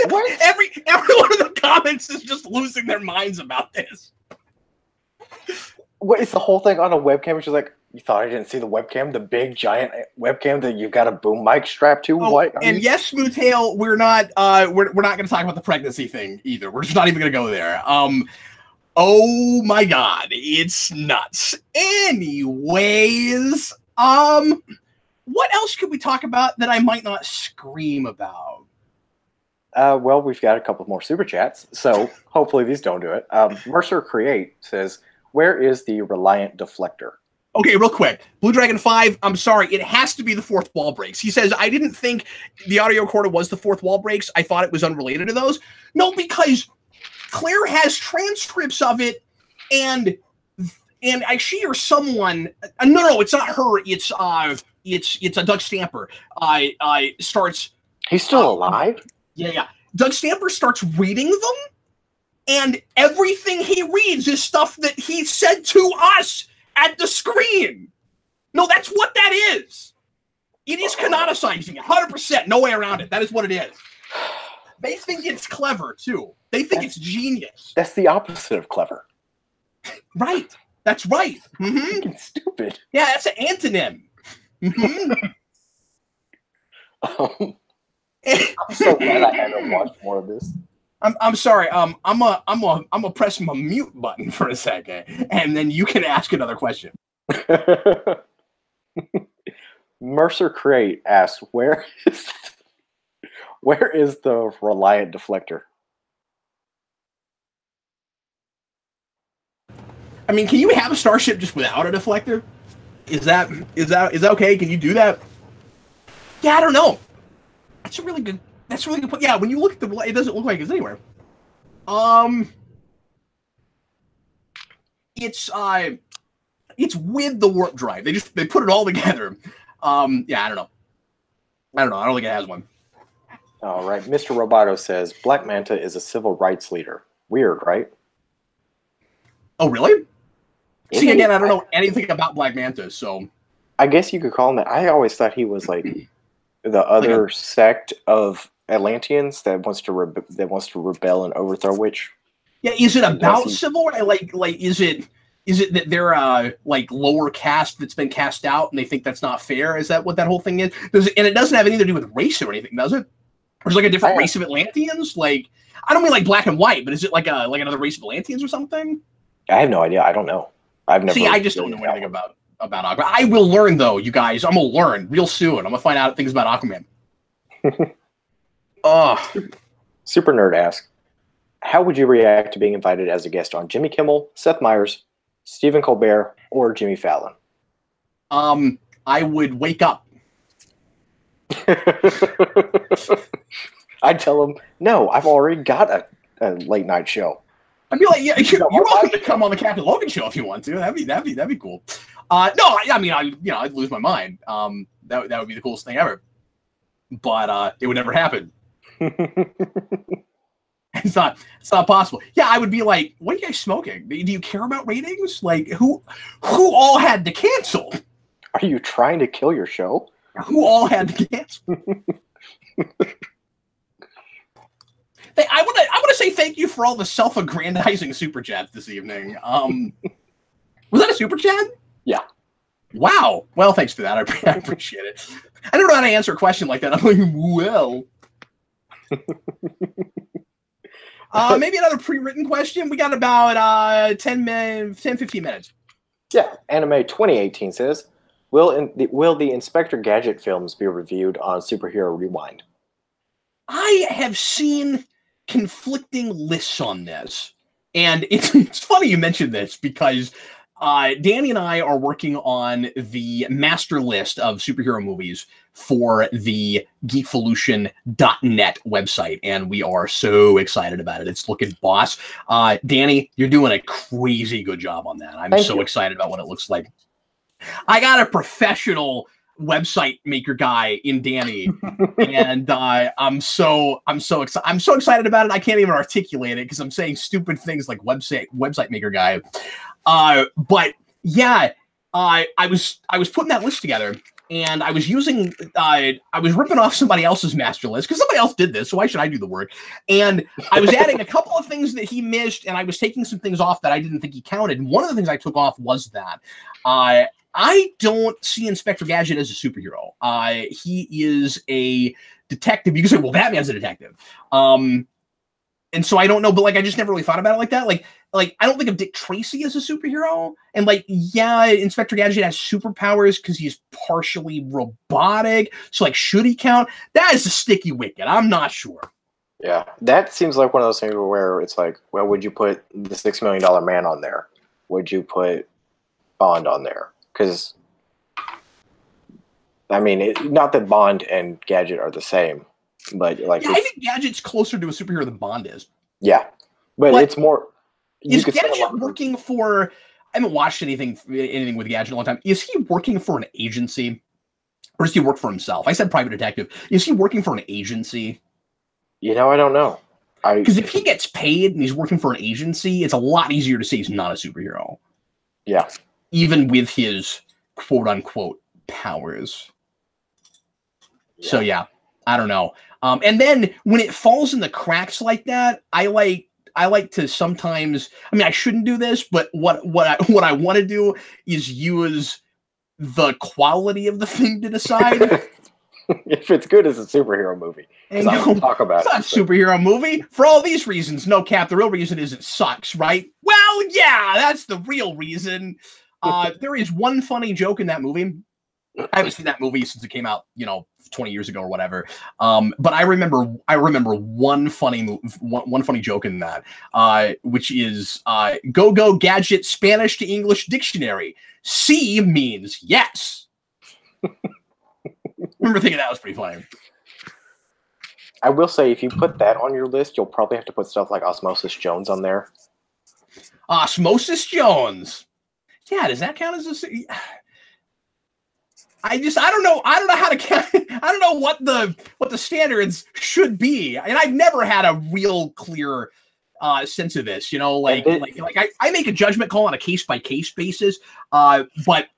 Speaker 1: What? Everyone in the comments is just losing their minds about this.
Speaker 2: What is the whole thing on a webcam? She's like, you thought I didn't see the webcam, the big giant webcam that you've got a boom mic strapped to?
Speaker 1: Oh,
Speaker 2: what?
Speaker 1: And yes, Smoothtail, we're not going to talk about the pregnancy thing either. We're just not even going to go there. Oh my God, it's nuts. Anyways, what else could we talk about that I might not scream about?
Speaker 2: Well, we've got a couple more super chats, so hopefully these don't do it. Mercer Create says, where is the Reliant deflector?
Speaker 1: Okay, real quick. Blue Dragon 5, I'm sorry, it has to be the fourth wall breaks. He says, I didn't think the audio recorder was the fourth wall breaks. I thought it was unrelated to those. No, because Claire has transcripts of it, and she or someone, no, it's not her, it's a Doug Stamper, starts...
Speaker 2: He's still alive?
Speaker 1: Yeah. Doug Stamper starts reading them, and everything he reads is stuff that he said to us at the screen. No, that's what that is. It is canonicizing, 100%. No way around it. That is what it is. They think it's clever, too. They think it's genius.
Speaker 2: That's the opposite of clever.
Speaker 1: Right. That's right. Mm-hmm.
Speaker 2: Stupid.
Speaker 1: Yeah, that's an antonym. Mm-hmm.
Speaker 2: I'm so glad I haven't watched more of this.
Speaker 1: I'm sorry. I'm gonna press my mute button for a second, and then you can ask another question.
Speaker 2: Mercer Crate asks, where is the Reliant deflector?
Speaker 1: I mean, can you have a starship just without a deflector? Is that okay? Can you do that? Yeah, I don't know. That's a really good point. Yeah, when you look at the, it doesn't look like it's anywhere. It's with the warp drive. They put it all together. Yeah, I don't know. I don't think it has one.
Speaker 2: All right, Mr. Roboto says Black Manta is a civil rights leader. Weird, right?
Speaker 1: Oh, really? See, again, I don't know anything about Black Manta, so
Speaker 2: I guess you could call him that. I always thought he was like the other sect of Atlanteans that wants to rebel and overthrow Witch.
Speaker 1: Yeah, is it about civil right? Like is it that they're like lower caste that's been cast out and they think that's not fair? Is that what that whole thing is? And it doesn't have anything to do with race or anything, does it? Or is it like a different race of Atlanteans? Like, I don't mean like black and white, but is it like another race of Atlanteans or something?
Speaker 2: I have no idea. I don't know. I've never.
Speaker 1: See, I just don't know anything about Aquaman. I will learn though, you guys. I'm gonna learn real soon. I'm gonna find out things about Aquaman.
Speaker 2: Super Nerd asks, how would you react to being invited as a guest on Jimmy Kimmel, Seth Meyers, Stephen Colbert, or Jimmy Fallon?
Speaker 1: I would wake up.
Speaker 2: I'd tell him, no, I've already got a late night show.
Speaker 1: I'd be like, yeah, you're welcome to come on the Captain Logan show if you want to. That'd be cool. No, I mean, I'd lose my mind. That would be the coolest thing ever. But it would never happen. It's not possible. Yeah, I would be like, what are you guys smoking? Do you care about ratings? Like, who all had to cancel?
Speaker 2: Are you trying to kill your show?
Speaker 1: Who all had to cancel? I want to say thank thank you for all the self-aggrandizing super chats this evening. Was that a super chat?
Speaker 2: Yeah.
Speaker 1: Wow. Well, thanks for that. I appreciate it. I don't know how to answer a question like that. I'm like, well. Maybe another pre-written question. We got about 10, 15 minutes.
Speaker 2: Yeah. Anime 2018 says, will the Inspector Gadget films be reviewed on Superhero Rewind?
Speaker 1: I have seen conflicting lists on this. And it's funny you mentioned this because Danny and I are working on the master list of superhero movies for the geekvolution.net website, and we are so excited about it. It's looking boss. Danny, you're doing a crazy good job on that. I'm so excited about what it looks like. I got a professional website maker guy in Danny, and I'm so excited about it. I can't even articulate it because I'm saying stupid things like website maker guy. But yeah, I was putting that list together, and I was ripping off somebody else's master list because somebody else did this, so why should I do the work? And I was adding a couple of things that he missed, and I was taking some things off that I didn't think he counted. And one of the things I took off was that I don't see Inspector Gadget as a superhero. He is a detective. You can say, well, Batman's a detective. And so I don't know, but like I just never really thought about it like that. Like I don't think of Dick Tracy as a superhero. And like, yeah, Inspector Gadget has superpowers because he's partially robotic. So like, should he count? That is a sticky wicket. I'm not sure.
Speaker 2: Yeah, that seems like one of those things where it's like, well, would you put the $6 million man on there? Would you put Bond on there? Because, I mean, not that Bond and Gadget are the same, but like,
Speaker 1: yeah, I think Gadget's closer to a superhero than Bond is.
Speaker 2: Yeah, but it's more.
Speaker 1: Is Gadget working for? I haven't watched anything with Gadget in a long time. Is he working for an agency, or does he work for himself? I said private detective. Is he working for an agency?
Speaker 2: You know, I don't know.
Speaker 1: Because if he gets paid and he's working for an agency, it's a lot easier to say he's not a superhero.
Speaker 2: Yeah. Even
Speaker 1: with his quote unquote powers. Yeah. So yeah, I don't know. And then when it falls in the cracks like that, I like to sometimes, I mean, I shouldn't do this, but what I want to do is use the quality of the thing to decide.
Speaker 2: If it's good as a superhero movie.
Speaker 1: And I don't talk about it's not a superhero movie for all these reasons. No, Cap, the real reason is it sucks, right? Well, yeah, that's the real reason. There is one funny joke in that movie. I haven't seen that movie since it came out, 20 years ago or whatever. But I remember one funny joke in that, which is go gadget Spanish to English dictionary. Sí means yes. Remember thinking that was pretty funny.
Speaker 2: I will say, if you put that on your list, you'll probably have to put stuff like Osmosis Jones on there.
Speaker 1: Osmosis Jones. Yeah, does that count as a? I don't know how to count. I don't know what the standards should be, and I've never had a real clear sense of this. I make a judgment call on a case by case basis. But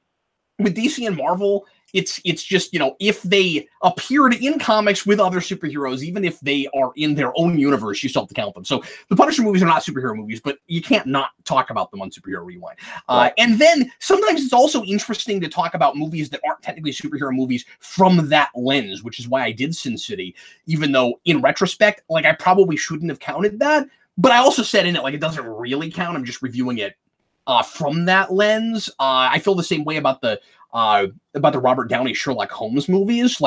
Speaker 1: with DC and Marvel, it's just, if they appeared in comics with other superheroes, even if they are in their own universe, you still have to count them. So the Punisher movies are not superhero movies, but you can't not talk about them on Superhero Rewind. Right. And then sometimes it's also interesting to talk about movies that aren't technically superhero movies from that lens, which is why I did Sin City, even though in retrospect, I probably shouldn't have counted that. But I also said in it, it doesn't really count. I'm just reviewing it from that lens. I feel the same way about the Robert Downey Sherlock Holmes movies.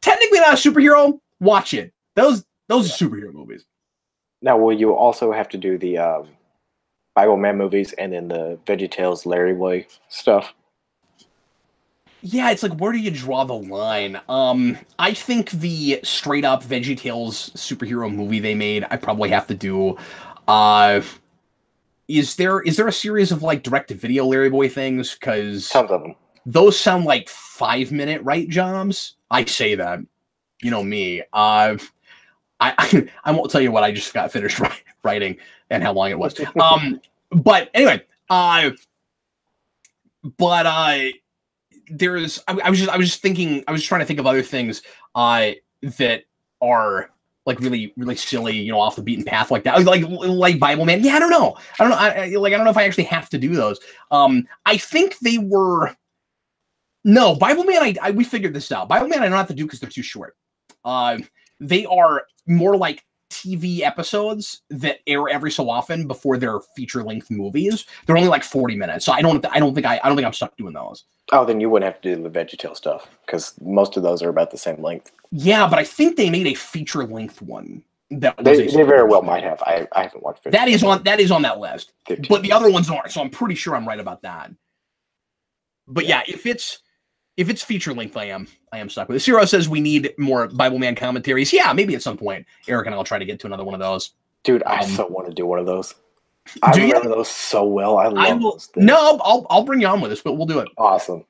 Speaker 1: Technically not a superhero, watch it. Those are superhero movies.
Speaker 2: Now, will you also have to do the Bible Man movies and then the VeggieTales Larry Boy stuff?
Speaker 1: Yeah, it's where do you draw the line? I think the straight up VeggieTales superhero movie they made, I probably have to do. Is there a series of direct to video Larry Boy things? Because
Speaker 2: tons of them.
Speaker 1: Those sound like 5-minute right jobs. I say that, me. I won't tell you what I just got finished writing and how long it was. But anyway, there's I was just thinking, I was trying to think of other things that are like really, really silly, you know, off the beaten path like that. Like Bible Man. Yeah, I don't know. I don't know if I actually have to do those. I think they were. No, Bible Man. We figured this out. Bible Man, I don't have to do because they're too short. They are more like TV episodes that air every so often before they're feature-length movies. They're only like 40 minutes, so I don't think I'm stuck doing those.
Speaker 2: Oh, then you wouldn't have to do the VeggieTale stuff because most of those are about the same length.
Speaker 1: Yeah, but I think they made a feature-length one.
Speaker 2: They very well might have. I haven't watched it.
Speaker 1: That is on that list,
Speaker 2: 15.
Speaker 1: But the other ones aren't. So I'm pretty sure I'm right about that. But yeah, if it's feature-length, I am stuck with it. Zero says we need more Bible Man commentaries. Yeah, maybe at some point, Eric and I'll try to get to another one of those.
Speaker 2: Dude, I so want to do one of those. I remember those so well. I love those things.
Speaker 1: No, I'll bring you on with us, but we'll do it.
Speaker 2: Awesome.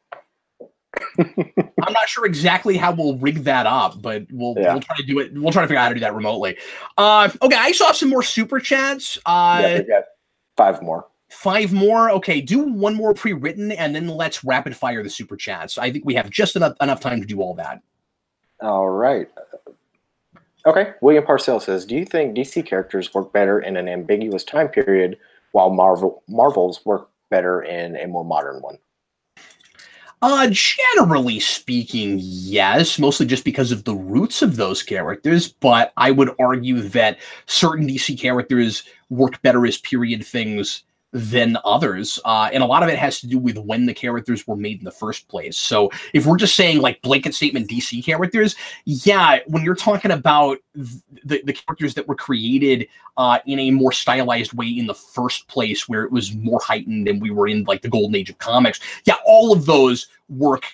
Speaker 1: I'm not sure exactly how we'll rig that up, but we'll try to do it. We'll try to figure out how to do that remotely. Okay, I saw some more super chats.
Speaker 2: Yeah, we got 5 more.
Speaker 1: 5 more. Okay, do one more pre-written, and then let's rapid fire the super chats. I think we have just enough time to do all that.
Speaker 2: All right. Okay. William Parcell says, "Do you think DC characters work better in an ambiguous time period, while Marvel's work better in a more modern one?"
Speaker 1: Generally speaking, yes, mostly just because of the roots of those characters, but I would argue that certain DC characters work better as period things than others, and a lot of it has to do with when the characters were made in the first place. So if we're just saying like blanket statement DC characters, yeah, when you're talking about the characters that were created in a more stylized way in the first place, where it was more heightened and we were in like the golden age of comics, yeah, all of those work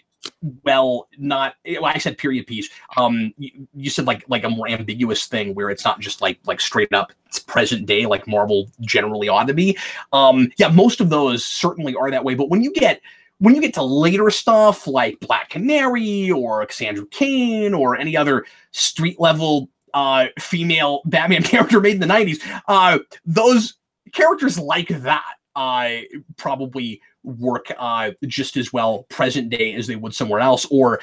Speaker 1: well. I said period piece. You said like a more ambiguous thing where it's not just like straight up it's present day like Marvel generally ought to be. Yeah, most of those certainly are that way. But when you get to later stuff like Black Canary or Cassandra Cain or any other street level female Batman character made in the 90s, those characters like that probably work just as well present day as they would somewhere else, or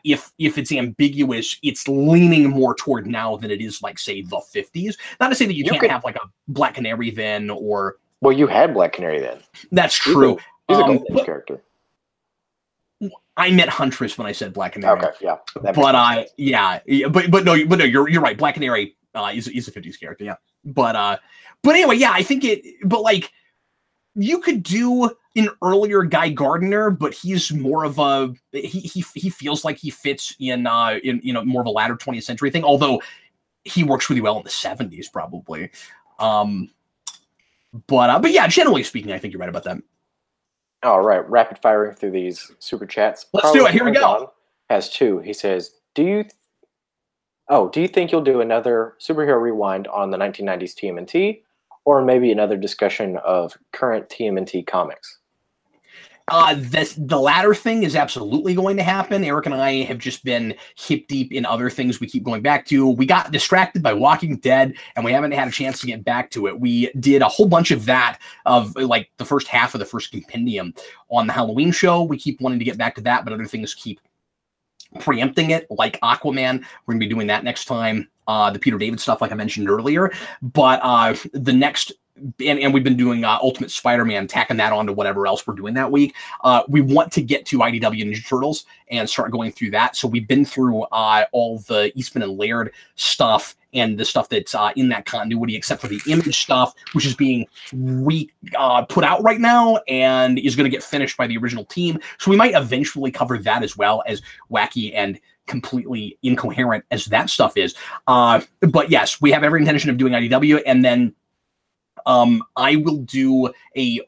Speaker 1: if it's ambiguous, it's leaning more toward now than it is like say the 50s. Not to say that you can't have like a Black Canary then, or
Speaker 2: well, you had Black Canary then.
Speaker 1: That's true.
Speaker 2: He's a Golden Age character.
Speaker 1: I meant Huntress when I said Black Canary.
Speaker 2: Okay, yeah.
Speaker 1: But no, you're right. Black Canary is a 50s character, yeah. But anyway, yeah, I think but like you could do an earlier Guy Gardner, but he's more of a he feels like he fits in more of a latter 20th century thing, although he works really well in the 70s probably. But yeah, generally speaking, I think you're right about that.
Speaker 2: All right, rapid firing through these super chats.
Speaker 1: Let's do it. Here we go.
Speaker 2: Has 2. He says, "Do you think you'll do another superhero rewind on the 1990s TMNT, or maybe another discussion of current TMNT comics?"
Speaker 1: The latter thing is absolutely going to happen. Eric and I have just been hip deep in other things we keep going back to. We got distracted by Walking Dead, and we haven't had a chance to get back to it. We did a whole bunch of that, of like the first half of the first compendium on the Halloween show. We keep wanting to get back to that, but other things keep preempting it, like Aquaman. We're gonna be doing that next time. The Peter David stuff, like I mentioned earlier, but the next. And we've been doing Ultimate Spider-Man, tacking that on to whatever else we're doing that week. We want to get to IDW Ninja Turtles and start going through that. So we've been through all the Eastman and Laird stuff and the stuff that's in that continuity, except for the Image stuff, which is being put out right now and is going to get finished by the original team. So we might eventually cover that as well, as wacky and completely incoherent as that stuff is. But yes, we have every intention of doing IDW, and then I will do a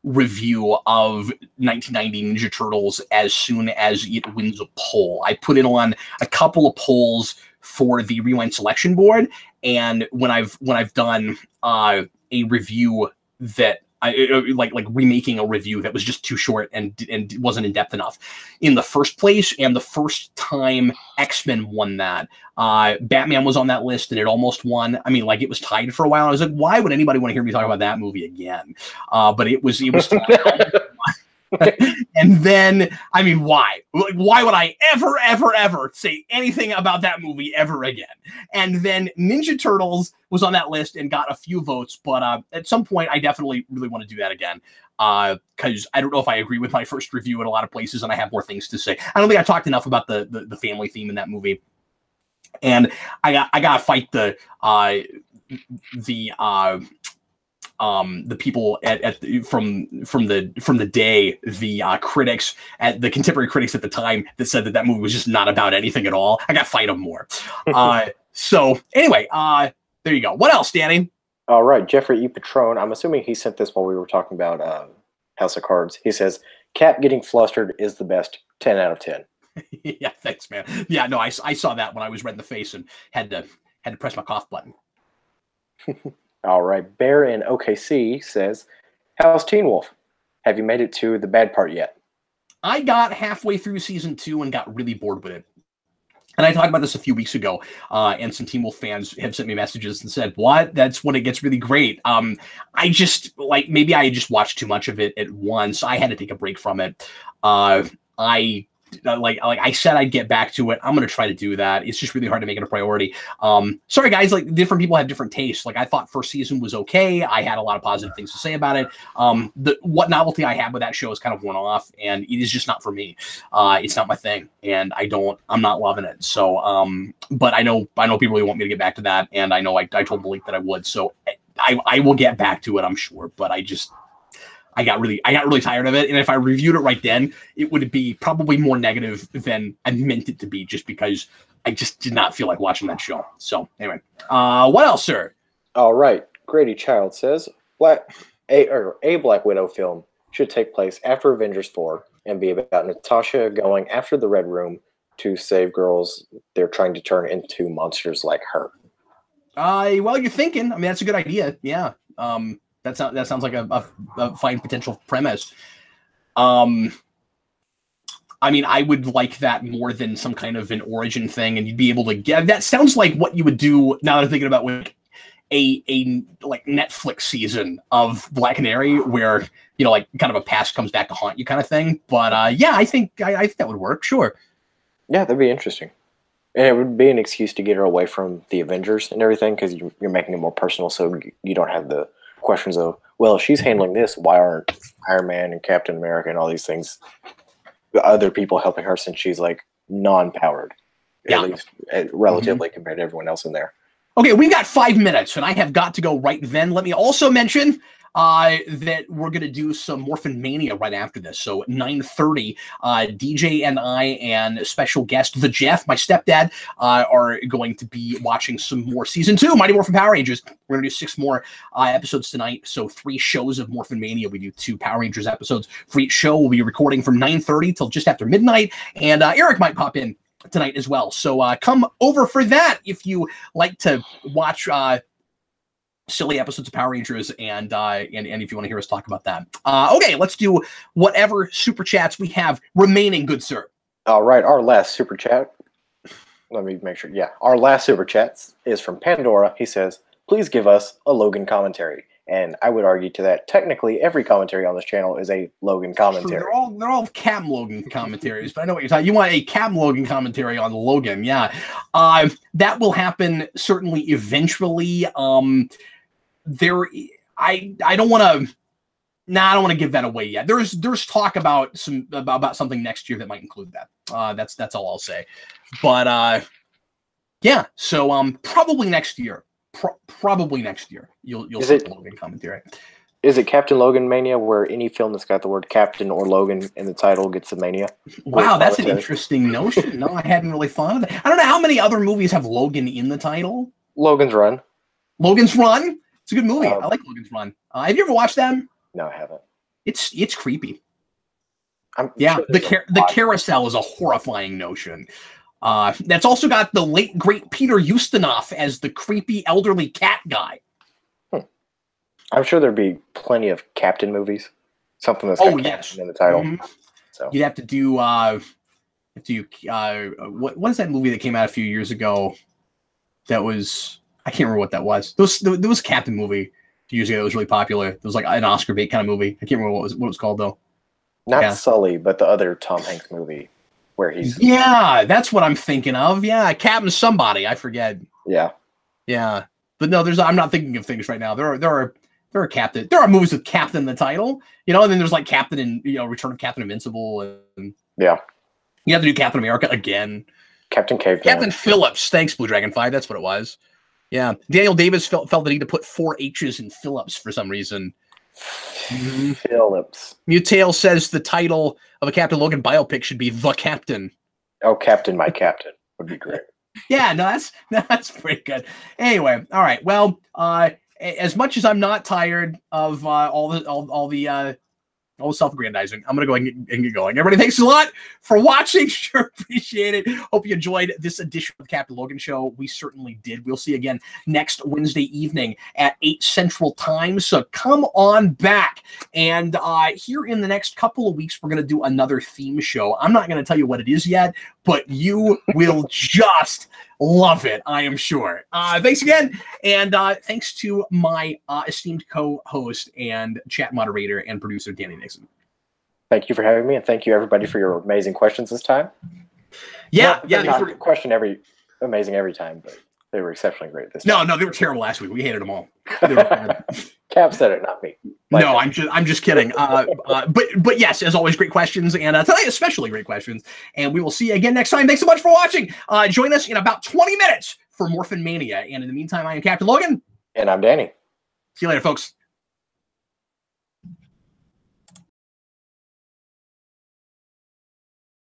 Speaker 1: review of 1990 Ninja Turtles as soon as it wins a poll. I put it on a couple of polls for the Rewind selection board, and when I've done a review that like remaking a review that was just too short and wasn't in depth enough in the first place. And the first time X-Men won that, Batman was on that list and it almost won. I mean, like it was tied for a while. I was like, why would anybody want to hear me talk about that movie again? But it was tied. And then, I mean, why? Like, why would I ever say anything about that movie ever again? And then Ninja Turtles was on that list and got a few votes, but at some point, I definitely really want to do that again. Because I don't know if I agree with my first review in a lot of places, and I have more things to say. I don't think I talked enough about the family theme in that movie. And I gotta fight the people from the day, the critics, at the contemporary critics at the time, that said that movie was just not about anything at all. I got to fight them more. So anyway, there you go. What else, Danny?
Speaker 2: All right, Jeffrey E. Patron. I'm assuming he sent this while we were talking about House of Cards. He says, "Cat getting flustered is the best. 10 out of 10."
Speaker 1: Yeah, thanks, man. Yeah, no, I saw that when I was red in the face and had to press my cough button.
Speaker 2: All right, Bear in OKC says, "How's Teen Wolf? Have you made it to the bad part yet?"
Speaker 1: I got halfway through season 2 and got really bored with it. And I talked about this a few weeks ago, and some Teen Wolf fans have sent me messages and said, "What? That's when it gets really great." I just, like, maybe I just watched too much of it at once. I had to take a break from it. Like I said, I'd get back to it. I'm going to try to do that. It's just really hard to make it a priority. Sorry, guys. Like, different people have different tastes. Like, I thought first season was okay. I had a lot of positive things to say about it. What novelty I had with that show is kind of worn off, and it is just not for me. It's not my thing, and I'm not loving it. So, but I know people really want me to get back to that, and I know I told Malik that I would. So I will get back to it, I'm sure. But I got really tired of it, and if I reviewed it right then, it would be probably more negative than I meant it to be, just because I just did not feel like watching that show. So anyway, what else, sir?
Speaker 2: All right, Grady Child says, a Black Widow film should take place after Avengers 4 and be about Natasha going after the Red Room to save girls they're trying to turn into monsters like her.
Speaker 1: Well, you're thinking. I mean, that's a good idea. Yeah. That sounds like a fine potential premise. I mean, I would like that more than some kind of an origin thing, and you'd be able to get. That sounds like what you would do. Now that I'm thinking about like a like Netflix season of Black Canary, where like kind of a past comes back to haunt you kind of thing. But yeah, I think that would work. Sure.
Speaker 2: Yeah, that'd be interesting, and it would be an excuse to get her away from the Avengers and everything, because you're making it more personal, so you don't have the questions of, well, if she's handling this, why aren't Iron Man and Captain America and all these things, other people helping her, since she's like non-powered, at least relatively compared to everyone else in there.
Speaker 1: Okay, we got 5 minutes, and I have got to go right then. Let me also mention that we're going to do some Morphin Mania right after this. So at 9:30, DJ and I and special guest, the Jeff, my stepdad, are going to be watching some more Season 2, Mighty Morphin Power Rangers. We're going to do 6 more episodes tonight. So 3 shows of Morphin Mania. We do 2 Power Rangers episodes for each show. We'll be recording from 9:30 till just after midnight. And Eric might pop in tonight as well. So come over for that if you like to watch silly episodes of Power Rangers, and if you want to hear us talk about that. Okay, let's do whatever super chats we have remaining, good sir.
Speaker 2: All right, our last super chat. Let me make sure. Yeah, our last super chat is from Pandora. He says, "Please give us a Logan commentary." And I would argue to that, technically, every commentary on this channel is a Logan commentary.
Speaker 1: Sure, they're all Cam Logan commentaries, but I know what you're talking. You want a Cam Logan commentary on Logan, yeah. That will happen certainly eventually. I don't want to. Nah, I don't want to give that away yet. There's talk about something next year that might include that. That's all I'll say. But yeah. So probably next year. Probably next year you'll see the Logan commentary.
Speaker 2: Is it Captain Logan Mania, where any film that's got the word Captain or Logan in the title gets the Mania?
Speaker 1: Wow, that's an interesting notion. No, I hadn't really thought of that. I don't know how many other movies have Logan in the title.
Speaker 2: Logan's Run.
Speaker 1: Logan's Run? It's a good movie. I like Logan's Run. Have you ever watched that?
Speaker 2: No, I haven't.
Speaker 1: It's creepy.
Speaker 2: Sure
Speaker 1: the carousel is a horrifying notion. That's also got the late great Peter Ustinov as the creepy elderly cat guy.
Speaker 2: I'm sure there'd be plenty of Captain movies. Something that's got Captain in the title. Mm-hmm. So
Speaker 1: you'd have to do what is that movie that came out a few years ago? That was, I can't remember what that was. There was a Captain movie a few years ago that was really popular. It was like an Oscar bait kind of movie. I can't remember what it was called though.
Speaker 2: Not
Speaker 1: Yeah.
Speaker 2: Sully, but the other Tom Hanks movie where he's
Speaker 1: Yeah, that's what I'm thinking of. Yeah, Captain somebody, I forget.
Speaker 2: yeah.
Speaker 1: Yeah, but no, I'm not thinking of things right now. There are Captain. There are movies with Captain in the title, you know, and then there's like Captain and Return of Captain Invincible, and
Speaker 2: Yeah.
Speaker 1: you have to do Captain America again.
Speaker 2: Captain Caveman.
Speaker 1: Captain Phillips. Thanks, Blue Dragon 5. That's what it was. Yeah, Daniel Davis felt the need to put 4 H's in Phillips for some reason.
Speaker 2: Phillips.
Speaker 1: Mutail says the title of a Captain Logan biopic should be The Captain.
Speaker 2: Oh, Captain, my Captain would be great.
Speaker 1: Yeah, no, that's pretty good. Anyway, all right. Well, as much as I'm not tired of all the self-aggrandizing, I'm gonna go and get going. Everybody, thanks a lot for watching. Sure appreciate it. Hope you enjoyed this edition of the Captain Logan Show. We certainly did. We'll see you again next Wednesday evening at 8 Central Time. So come on back. And here in the next couple of weeks, we're gonna do another theme show. I'm not gonna tell you what it is yet, but you will just love it, I am sure. Thanks again, and thanks to my esteemed co-host and chat moderator and producer, Danny Nixon.
Speaker 2: Thank you for having me, and thank you everybody for your amazing questions this time.
Speaker 1: Yeah,
Speaker 2: not question amazing every time, but they were exceptionally great this time.
Speaker 1: No, they were terrible last week. We hated them all.
Speaker 2: Cap said it, not me.
Speaker 1: No, I'm just kidding. But yes, as always, great questions, and tonight especially great questions. And we will see you again next time. Thanks so much for watching. Join us in about 20 minutes for Morphin Mania. And in the meantime, I am Captain Logan,
Speaker 2: and I'm Danny.
Speaker 1: See you later, folks.